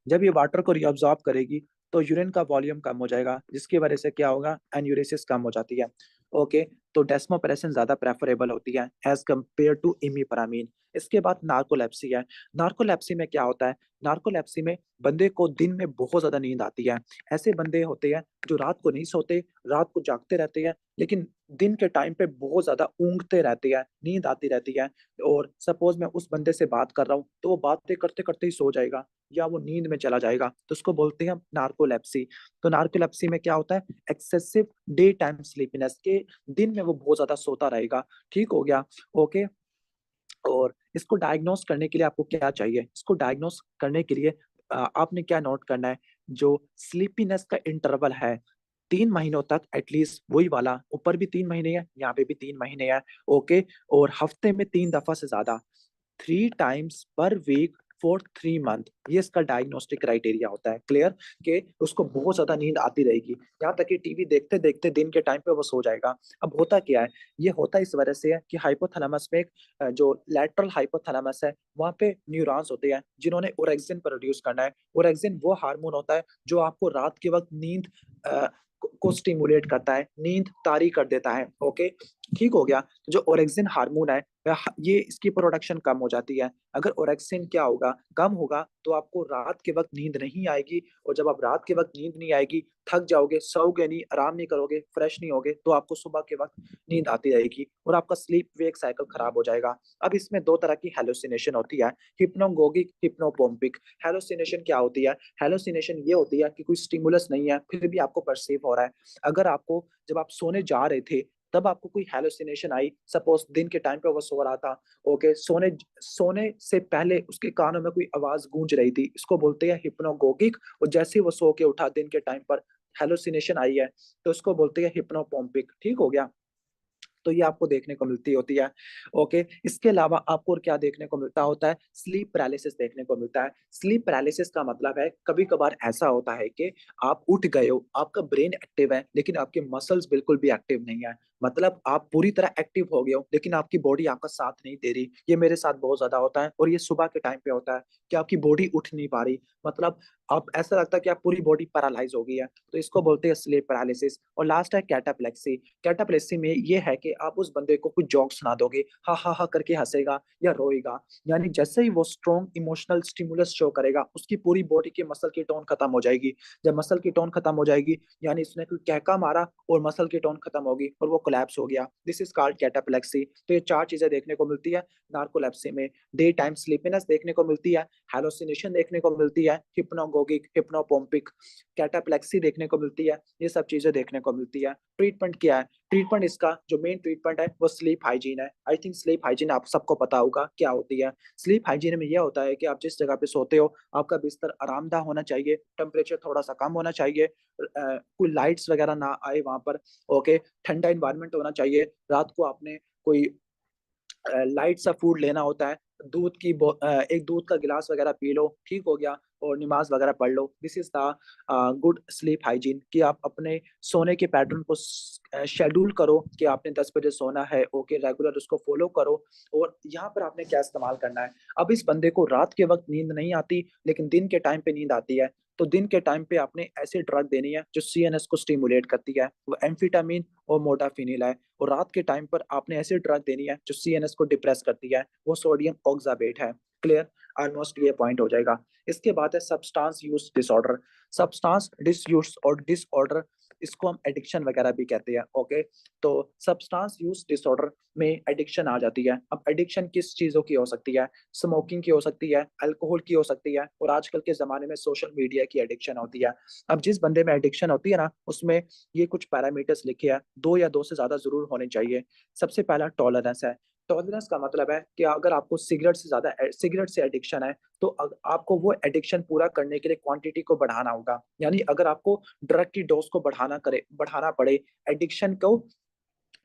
जब ये वाटर को रीअब्सॉर्ब करेगी तो यूरिन का वॉल्यूम कम हो जाएगा, जिसकी वजह से क्या होगा, एन्यूरेसिस कम हो जाती है। ओके, तो डेस्मोप्रेसिन ज्यादा प्रेफरेबल होती है एज कम्पेयर टू इमिपरामीन। इसके बाद नार्कोलेप्सी है। नार्कोलेप्सी में क्या होता है, नार्कोलेप्सी में बंदे को दिन में बहुत ज्यादा नींद आती है। ऐसे बंदे होते हैं जो रात को नहीं सोते, रात को जागते रहते हैं, लेकिन दिन के टाइम पे बहुत ज्यादा ऊँघते रहते हैं, नींद आती रहती है। और सपोज मैं उस बंदे से बात कर रहा हूँ तो वो बातें करते करते ही सो जाएगा, या वो नींद में चला जाएगा, तो उसको बोलते हैं हम नार्कोलेप्सी। तो नार्कोलेप्सी में क्या होता है, एक्सेसिव डे टाइम स्लीपीनेस, के दिन में वो बहुत ज्यादा सोता रहेगा। ठीक हो गया। ओके, और इसको डायग्नोस करने के लिए आपको क्या चाहिए, इसको डायग्नोस करने के लिए आपने क्या नोट करना है, जो स्लीपीनेस का इंटरवल है 3 महीनों तक एटलीस्ट वही वाला, ऊपर भी 3 महीने है, यहाँ पे भी 3 महीने है। ओके, और हफ्ते में 3 दफा से ज्यादा, 3 times per week for 3 month, ये इसका डायग्नोस्टिक क्राइटेरिया होता है। क्लियर, कि उसको बहुत ज्यादा नींद आती रहेगी, यहाँ तक कि टीवी देखते देखते दिन के टाइम पे वो सो जाएगा। अब होता क्या है, ये होता इस वजह से है कि हाइपोथैलेमस में जो लेटरल हाइपोथैलेमस है, वहाँ पे न्यूरॉन्स होते हैं जिन्होंने ओरेक्सिन प्रोड्यूस करना है। ओरेक्सिन वो हार्मोन होता है जो आपको रात के वक्त नींद को स्टिमुलेट करता है, नींद तारी कर देता है। ओके, ठीक हो गया। तो जो ओरेक्सिन हार्मोन है, ये इसकी प्रोडक्शन कम हो जाती है। अगर ओरेक्सिन क्या होगा, कम होगा, तो आपको रात के वक्त नींद नहीं आएगी, और जब आप रात के वक्त नींद नहीं आएगी, थक जाओगे, सोओगे नहीं, आराम नहीं करोगे, फ्रेश नहीं होगे, तो आपको सुबह के वक्त नींद आती रहेगी और आपका स्लीप वेक साइकिल खराब हो जाएगा। अब इसमें दो तरह की हेलुसिनेशन होती है, हिप्नोगोगिक, हिप्नोपोम्पिक। हेलुसिनेशन क्या होती है, हेलुसिनेशन ये होती है कि कोई स्टिमुलस नहीं है फिर भी आपको परसीव हो रहा है। अगर आपको जब आप सोने जा रहे थे तब आपको कोई हेलुसिनेशन आई, सपोज दिन के टाइम पे वो सो रहा था। ओके, सोने सोने से पहले उसके कानों में कोई आवाज गूंज रही थी, इसको बोलते हैं हिप्नोगोगिक। और जैसे ही वो सो के उठा दिन के टाइम पर, हेलुसिनेशन आई है, तो इसको बोलते हैं हिप्नोपोम्पिक। ठीक हो गया। तो ये आपको देखने को मिलती होती है। ओके, इसके अलावा आपको और क्या देखने को मिलता होता है, स्लीप पैरालिसिस देखने को मिलता है। स्लीप पैरालिसिस का मतलब है कभी कभार ऐसा होता है कि आप उठ गए हो, आपका ब्रेन एक्टिव है लेकिन आपके मसल्स बिल्कुल भी एक्टिव नहीं है। मतलब आप पूरी तरह एक्टिव हो गए हो लेकिन आपकी बॉडी आपका साथ नहीं दे रही। ये मेरे साथ बहुत ज्यादा होता है, और ये सुबह के टाइम पे होता है कि आपकी बॉडी उठ नहीं पा रही। मतलब आप ऐसा लगता है कि आप पूरी बॉडी पैरालाइज हो गई है, तो इसको बोलते हैं स्लीप पैरालिसिस। और लास्ट है कैटाप्लेक्सी। कैटाप्लेक्सी में ये है कि आप उस बंदे को कुछ जोक सुना दोगे, हा हा हा करके हंसेगा या रोएगा, यानी जैसे ही वो स्ट्रॉन्ग इमोशनल स्टिमुलस शो करेगा, उसकी पूरी बॉडी की मसल की टोन खत्म हो जाएगी। जब मसल की टोन खत्म हो जाएगी, यानी इसने कोई कहका मारा और मसल की टोन खत्म होगी और वो कोलैप्स हो गया। This is called cataplexy. तो ये चार चीजें देखने को मिलती है नार्कोलेप्सी में। डे टाइम स्लीपीनेस देखने को मिलती है, हेलोसिनेशन देखने को मिलती है, हिप्नोगोगिक, हिप्नोपोम्पिक, कैटाप्लेक्सी देखने को मिलती है। ये सब चीजें देखने को मिलती है। ट्रीटमेंट क्या है, ट्रीटमेंट इसका जो मेन ट्रीटमेंट है वो स्लीप हाइजीन है। आई थिंक स्लीप हाइजीन आप सबको पता होगा क्या होती है। स्लीप हाइजीन में यह होता है कि आप जिस जगह पे सोते हो, आपका बिस्तर आरामदाह होना चाहिए, टेम्परेचर थोड़ा सा कम होना चाहिए, कोई लाइट्स वगैरह ना आए वहां पर। ओके, ठंडा इन्वायरमेंट होना चाहिए। रात को आपने कोई लाइट सा फूड लेना होता है, एक दूध का गिलास वगैरह पी लो, ठीक हो गया, और नमाज वगैरह पढ़ लो। This is the good sleep hygiene, कि आप अपने सोने के पैटर्न को शेड्यूल करो कि आपने 10 बजे सोना है। ओके, रेगुलर उसको फॉलो करो। और यहाँ पर आपने क्या इस्तेमाल करना है, अब इस बंदे को रात के वक्त नींद नहीं आती लेकिन दिन के टाइम पे नींद आती है, तो दिन के टाइम पे आपने ऐसी ड्रग देनी है जो सीएनएस को स्टिमुलेट करती है, वो एम्फिटामिन और मोडाफिनिल है। और रात के टाइम पर आपने ऐसी ड्रग देनी है जो सीएनएस को डिप्रेस करती है, वो सोडियम ऑक्साबेट है। क्लियर, ऑलमोस्ट ये पॉइंट हो जाएगा। इसके बाद है substance use disorder. Substance disuse और डिसऑर्डर, इसको हम एडिक्शन वगैरह भी कहते हैं। ओके, तो सब्सटेंस यूज डिसऑर्डर में एडिक्शन आ जाती है। अब एडिक्शन किस चीजों की हो सकती है, स्मोकिंग की हो सकती है, अल्कोहल की हो सकती है, और आजकल के जमाने में सोशल मीडिया की एडिक्शन होती है। अब जिस बंदे में एडिक्शन होती है ना, उसमें ये कुछ पैरामीटर्स लिखे हैं, दो या दो से ज्यादा जरूर होने चाहिए। सबसे पहला टॉलरेंस है, टॉलरेंस का मतलब है कि अगर आपको सिगरेट से एडिक्शन है, तो आपको वो एडिक्शन पूरा करने के लिए क्वांटिटी को बढ़ाना होगा। यानी अगर आपको ड्रग की डोज को बढ़ाना पड़े एडिक्शन को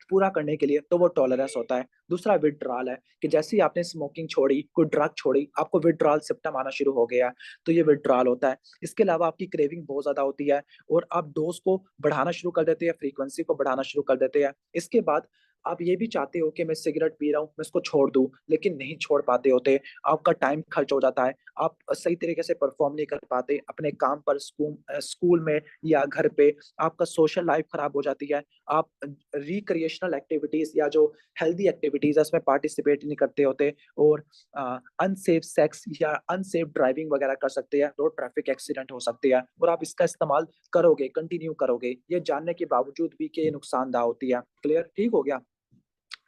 पूरा करने के लिए, तो वो टॉलरेंस होता है। दूसरा विड्रॉल है कि जैसे ही आपने स्मोकिंग छोड़ी, कोई ड्रग छोड़ी, आपको विड्रॉल सिम्टम आना शुरू हो गया, तो ये विड्रॉल होता है। इसके अलावा आपकी क्रेविंग बहुत ज्यादा होती है और आप डोज को बढ़ाना शुरू कर देते हैं, फ्रीक्वेंसी को बढ़ाना शुरू कर देते हैं। इसके बाद आप ये भी चाहते हो कि मैं सिगरेट पी रहा हूँ, मैं इसको छोड़ दूं, लेकिन नहीं छोड़ पाते होते। आपका टाइम खर्च हो जाता है, आप सही तरीके से परफॉर्म नहीं कर पाते अपने काम पर, स्कूल में या घर पे। आपका सोशल लाइफ खराब हो जाती है। आप रिक्रिएशनल एक्टिविटीज या जो हेल्दी एक्टिविटीज है उसमें पार्टिसिपेट नहीं करते होते, और अनसेफ सेक्स या अनसेफ ड्राइविंग वगैरह कर सकते हैं, रोड ट्रैफिक एक्सीडेंट हो सकते हैं। और आप इसका इस्तेमाल करोगे, कंटिन्यू करोगे, ये जानने के बावजूद भी कि ये नुकसानदायक होती है। क्लियर? ठीक हो गया?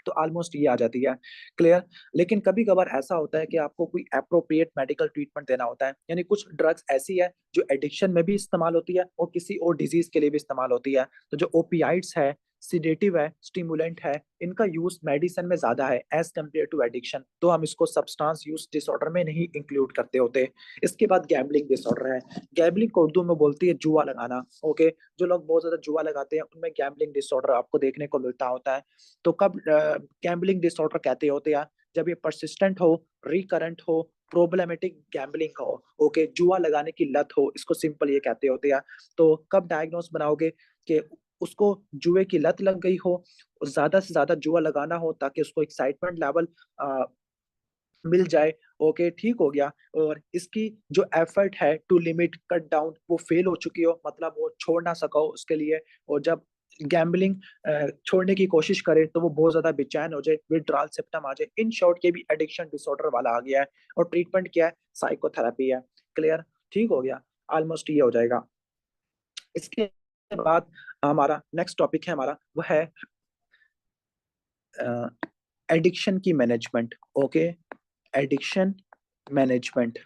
तो ऑलमोस्ट ये आ जाती है। क्लियर? लेकिन कभी कभार ऐसा होता है कि आपको कोई अप्रोप्रिएट मेडिकल ट्रीटमेंट देना होता है। यानी कुछ ड्रग्स ऐसी है जो एडिक्शन में भी इस्तेमाल होती है और किसी और डिजीज के लिए भी इस्तेमाल होती है। तो जो ओपियाइड्स है, सिडेटिव है, स्टिमुलेंट है, इनका यूज मेडिसिन में ज्यादा है एज कम्पेयर टू एडिक्शन, तो हम इसको सब्सटेंस यूज डिसऑर्डर में नहीं इंक्लूड करते होते। इसके बाद गैम्बलिंग डिसऑर्डर है। गैम्बलिंग को उर्दू में बोलती है जुआ लगाना। ओके, जो लोग बहुत ज्यादा जुआ लगाते हैं उनमें गैम्बलिंग डिसऑर्डर आपको देखने को मिलता होता है। तो कब गैम्बलिंग डिसऑर्डर कहते होते हैं? जब ये परसिस्टेंट हो, रिकरेंट हो, प्रॉब्लमेटिक गैम्बलिंग हो, ओके, जुआ लगाने की लत हो, इसको सिंपल ये कहते होते हैं। तो कब डायग्नोस बनाओगे कि उसको जुए की लत लग गई हो, ज्यादा से ज्यादा जुआ लगाना हो ताकि उसको एक्साइटमेंट लेवल मिल जाए। ओके, ठीक हो गया। और इसकी जो एफर्ट है टू लिमिट कट डाउन वो फेल हो चुकी हो, मतलब वो छोड़ ना सका हो उसके लिए। और जब गैम्बलिंग छोड़ने की कोशिश करे तो वो बहुत ज्यादा बेचैन हो जाए, विड्रॉल सिम्टम आ जाए। इन शॉर्ट, ये भी एडिक्शन डिसऑर्डर वाला आ गया है। और ट्रीटमेंट क्या है? साइकोथेरेपी है। क्लियर? ठीक हो गया? ऑलमोस्ट ये हो जाएगा। इसके बाद हमारा नेक्स्ट टॉपिक है, हमारा वो है एडिक्शन की मैनेजमेंट। Okay, addiction management.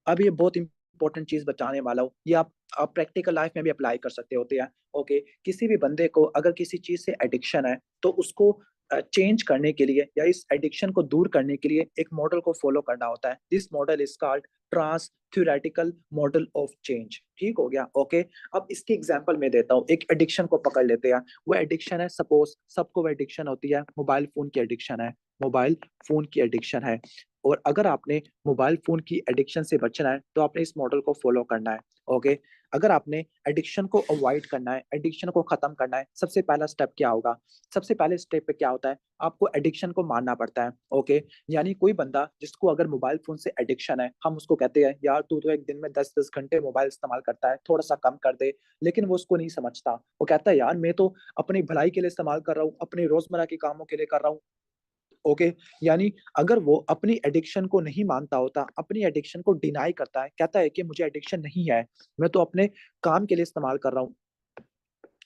अब ये बहुत इंपॉर्टेंट चीज बताने वाला हूँ, ये आप प्रैक्टिकल लाइफ में भी अप्लाई कर सकते होते हैं। ओके, किसी भी बंदे को अगर किसी चीज से एडिक्शन है, तो उसको चेंज करने के लिए या इस एडिक्शन को दूर करने के लिए एक मॉडल को फॉलो करना होता है। This model is called trans theoretical model of change. ठीक हो गया? ओके, अब इसकी एग्जांपल मैं देता हूँ। एक एडिक्शन को पकड़ लेते हैं। वो एडिक्शन है, सपोज सबको वो एडिक्शन होती है, मोबाइल फोन की एडिक्शन है। मोबाइल फोन की एडिक्शन है। और अगर आपने मोबाइल फोन की एडिक्शन से बचना है, तो आपने इस मॉडल को फॉलो करना है। ओके, अगर आपने एडिक्शन को अवॉइड करना है, एडिक्शन को खत्म करना है, सबसे पहला स्टेप क्या होगा? सबसे पहले स्टेप पे क्या होता है? आपको एडिक्शन को मारना पड़ता है। ओके, यानी कोई बंदा जिसको अगर मोबाइल फोन से एडिक्शन है, हम उसको कहते हैं यार तू तो एक दिन में 10-10 घंटे मोबाइल इस्तेमाल करता है, थोड़ा सा कम कर दे। लेकिन वो उसको नहीं समझता। वो कहता है यार मैं तो अपनी भलाई के लिए इस्तेमाल कर रहा हूँ, अपने रोजमर्रा के कामों के लिए कर रहा हूँ। ओके, यानी अगर वो अपनी एडिक्शन को नहीं मानता होता, अपनी एडिक्शन को डिनाई करता है, कहता है कि मुझे एडिक्शन नहीं है, मैं तो अपने काम के लिए इस्तेमाल कर रहा हूँ,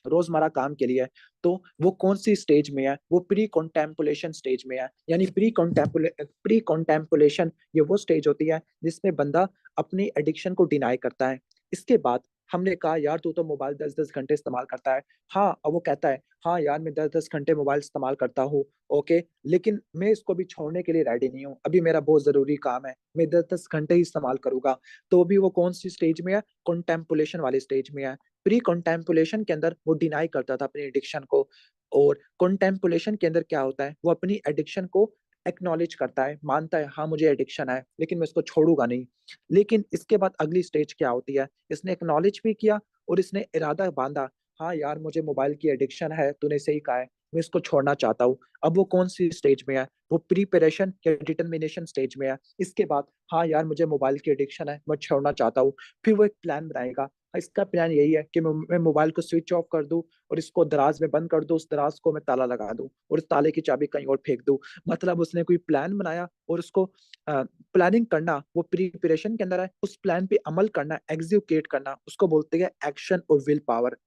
रोजमर्रा काम के लिए, तो वो कौन सी स्टेज में है? वो प्री कॉन्टेम्पलेशन स्टेज में है। यानी प्री कॉन्टेम्पलेशन ये वो स्टेज होती है जिसमें बंदा अपनी एडिक्शन को डिनाई करता है। इसके बाद हमने कहा यार तू तो मोबाइल 10-10 घंटे इस्तेमाल करता है। हाँ, अब वो कहता है हाँ यार मैं 10-10 घंटे मोबाइल इस्तेमाल करता हूँ। ओके, लेकिन मैं इसको भी छोड़ने के लिए रेडी नहीं हूँ, अभी मेरा बहुत जरूरी काम है, मैं 10-10 घंटे ही इस्तेमाल करूंगा। तो अभी वो कौन सी स्टेज में है? कॉन्टेम्पलेशन वाली स्टेज में है। प्री कॉन्टेम्पलेशन के अंदर वो डिनाई करता था अपनी एडिक्शन को। और कॉन्टेम्पलेशन के अंदर क्या होता है? वो अपनी एडिक्शन को एक्नॉलेज करता है, मानता है हाँ मुझे एडिक्शन है, लेकिन मैं इसको छोड़ूंगा नहीं। लेकिन इसके बाद अगली स्टेज क्या होती है? इसने एक्नॉलेज भी किया और इसने इरादा बांधा, हाँ यार मुझे मोबाइल की एडिक्शन है, तूने सही कहा है, मैं इसको छोड़ना चाहता हूँ। अब वो कौन सी स्टेज में है? वो प्रिपरेशन या डिटर्मिनेशन स्टेज में है। इसके बाद हाँ यार मुझे मोबाइल की एडिक्शन है, मैं छोड़ना चाहता हूँ। फिर वो एक प्लान बनाएगा। इसका प्लान यही है कि मैं मोबाइल को स्विच ऑफ कर दूं और इसको दराज में बंद कर दूं, उस दराज को मैं ताला लगा दूं और उस ताले की चाबी कहीं और फेंक दूं। मतलब उसने कोई प्लान बनाया और उसको प्लानिंग करना वो प्रिपरेशन के अंदर है, उस प्लान पे अमल करना, एग्जीक्यूट करना, उसको बोलते हैं एक्शन और विल पावर।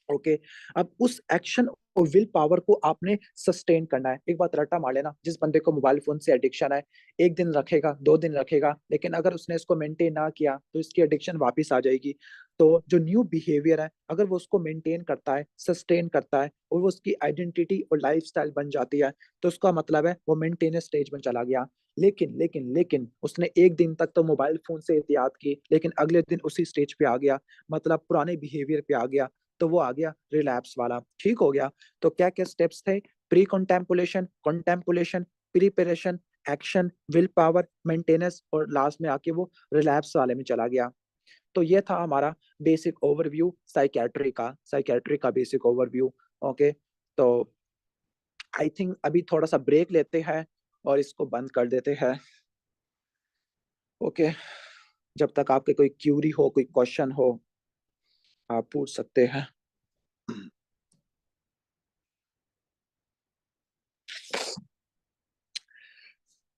ओके, अब उस एक्शन और विल पावर को आपने सस्टेन करना है। एक बात रट्टा मार लेना, जिस बंदे को मोबाइल फोन से एडिक्शन है, एक दिन रखेगा, 2 दिन रखेगा, लेकिन अगर उसने इसको मेंटेन ना किया तो इसकी एडिक्शन वापस आ जाएगी। तो जो न्यू बिहेवियर है अगर वो उसको मेंटेन करता है, सस्टेन करता है और वो उसकी आइडेंटिटी और लाइफस्टाइल बन जाती है, तो उसका मतलब है वो मेंटेनेंस स्टेज में चला गया। लेकिन उसने एक दिन तक तो मोबाइल फोन से एहतियात की, लेकिन अगले दिन उसी स्टेज पे आ गया, मतलब पुराने बिहेवियर पे आ गया, तो वो आ गया रिलैप्स वाला। ठीक हो गया। तो क्या क्या स्टेप्स थे? Pre contemplation, contemplation, preparation, action, will power, maintenance, और लास्ट में आके वो रिलैप्स वाले में चला गया। तो ये था हमारा बेसिक ओवरव्यू साइकेट्री का बेसिक ओवरव्यू। ओके। तो आई थिंक अभी थोड़ा सा ब्रेक लेते हैं और इसको बंद कर देते हैं। ओके। जब तक आपके कोई क्यूरी हो, कोई क्वेश्चन हो, आप पूछ सकते हैं।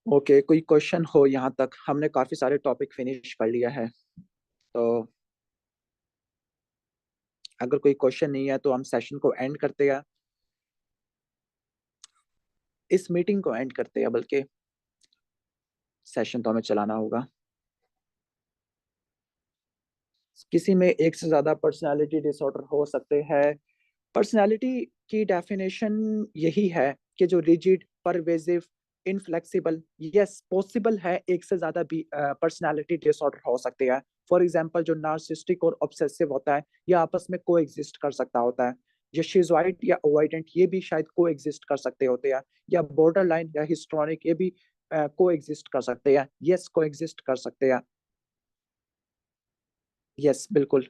ओके, कोई क्वेश्चन हो? यहाँ तक हमने काफी सारे टॉपिक फिनिश कर लिया है, तो अगर कोई क्वेश्चन नहीं है तो हम सेशन को एंड करते हैं, इस मीटिंग को एंड करते हैं, बल्कि सेशन तो हमें चलाना होगा। किसी में एक से ज्यादा पर्सनालिटी डिसऑर्डर हो सकते हैं। पर्सनालिटी की डेफिनेशन यही है कि जो rigid, pervasive, inflexible, yes possible है एक से ज्यादा भी पर्सनालिटी डिसऑर्डर हो सकते हैं। फॉर एग्जांपल जो नार्सिसिस्टिक और ऑब्सेसिव होता है, ये आपस में को एग्जिस्ट कर सकता होता है। जो शिजोइड या अवॉइडेंट, ये भी शायद को एग्जिस्ट कर सकते होते हैं। या बॉर्डर लाइन या हिस्ट्रॉनिक, ये भी को एग्जिस्ट कर सकते हैं। यस, को एग्जिस्ट कर सकते हैं। यस, बिल्कुल।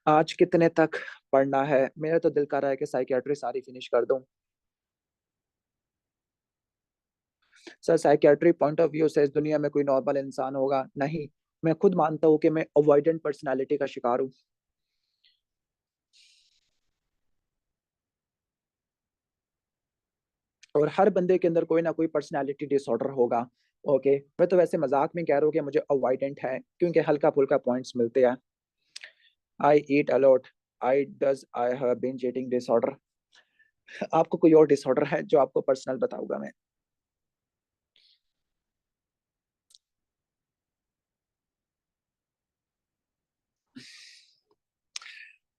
आज कितने तक पढ़ना है? मेरा तो दिल कर रहा है कि साइकियाट्री सारी फिनिश कर दूं। Sir, psychiatry point of view से इस दुनिया में कोई नॉर्मल इंसान होगा नहीं। मैं खुद मानता हूँ कि मैं अवॉइडेंट पर्सनालिटी का शिकार हूँ। और हर बंदे के अंदर कोई ना कोई पर्सनालिटी डिसऑर्डर होगा। ओके, मैं तो वैसे मजाक में कह रहा हूँ कि मुझे अवॉइडेंट है, क्योंकि हल्का फुल्का पॉइंट्स मिलते हैं। I eat a lot. I have been eating disorder. आपको कोई और डिसऑर्डर है जो आपको पर्सनल बताऊंगा मैं?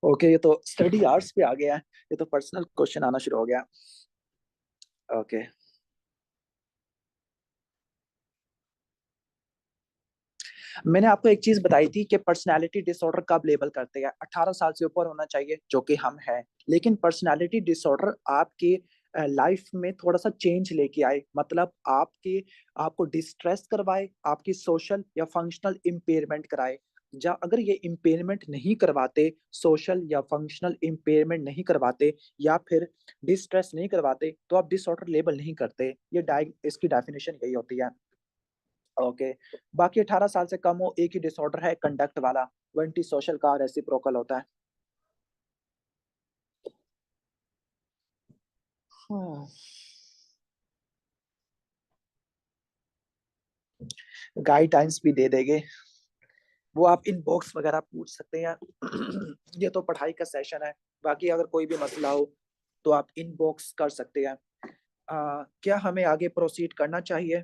ओके, ये तो स्टडी आवर्स पे आ गया है। ये तो पर्सनल क्वेश्चन आना शुरू हो गया। ओके। मैंने आपको एक चीज बताई थी कि पर्सनालिटी डिसऑर्डर कब लेबल करते हैं? 18 साल से ऊपर होना चाहिए, जो कि हम हैं। लेकिन पर्सनालिटी डिसऑर्डर आपके लाइफ में थोड़ा सा चेंज लेके आए, मतलब आपको डिस्ट्रेस करवाए, आपकी सोशल या फंक्शनल इम्पेयरमेंट कराए। जा अगर ये इम्पेयरमेंट नहीं करवाते, सोशल या फंक्शनल इम्पेयरमेंट नहीं करवाते, या फिर डिस्ट्रेस नहीं करवाते, तो आप डिसऑर्डर लेबल नहीं करते। इसकी डेफिनेशन यही होती है। ओके। बाकी 18 साल से कम हो, एक ही डिसऑर्डर है कंडक्ट वाला, वो एंटी सोशल का रेसिप्रोकल होता है। गाइडलाइंस भी दे देंगे, वो आप इनबॉक्स वगैरह पूछ सकते हैं। ये तो पढ़ाई का सेशन है। बाकी अगर कोई भी मसला हो तो आप इनबॉक्स कर सकते हैं। क्या हमें आगे प्रोसीड करना चाहिए?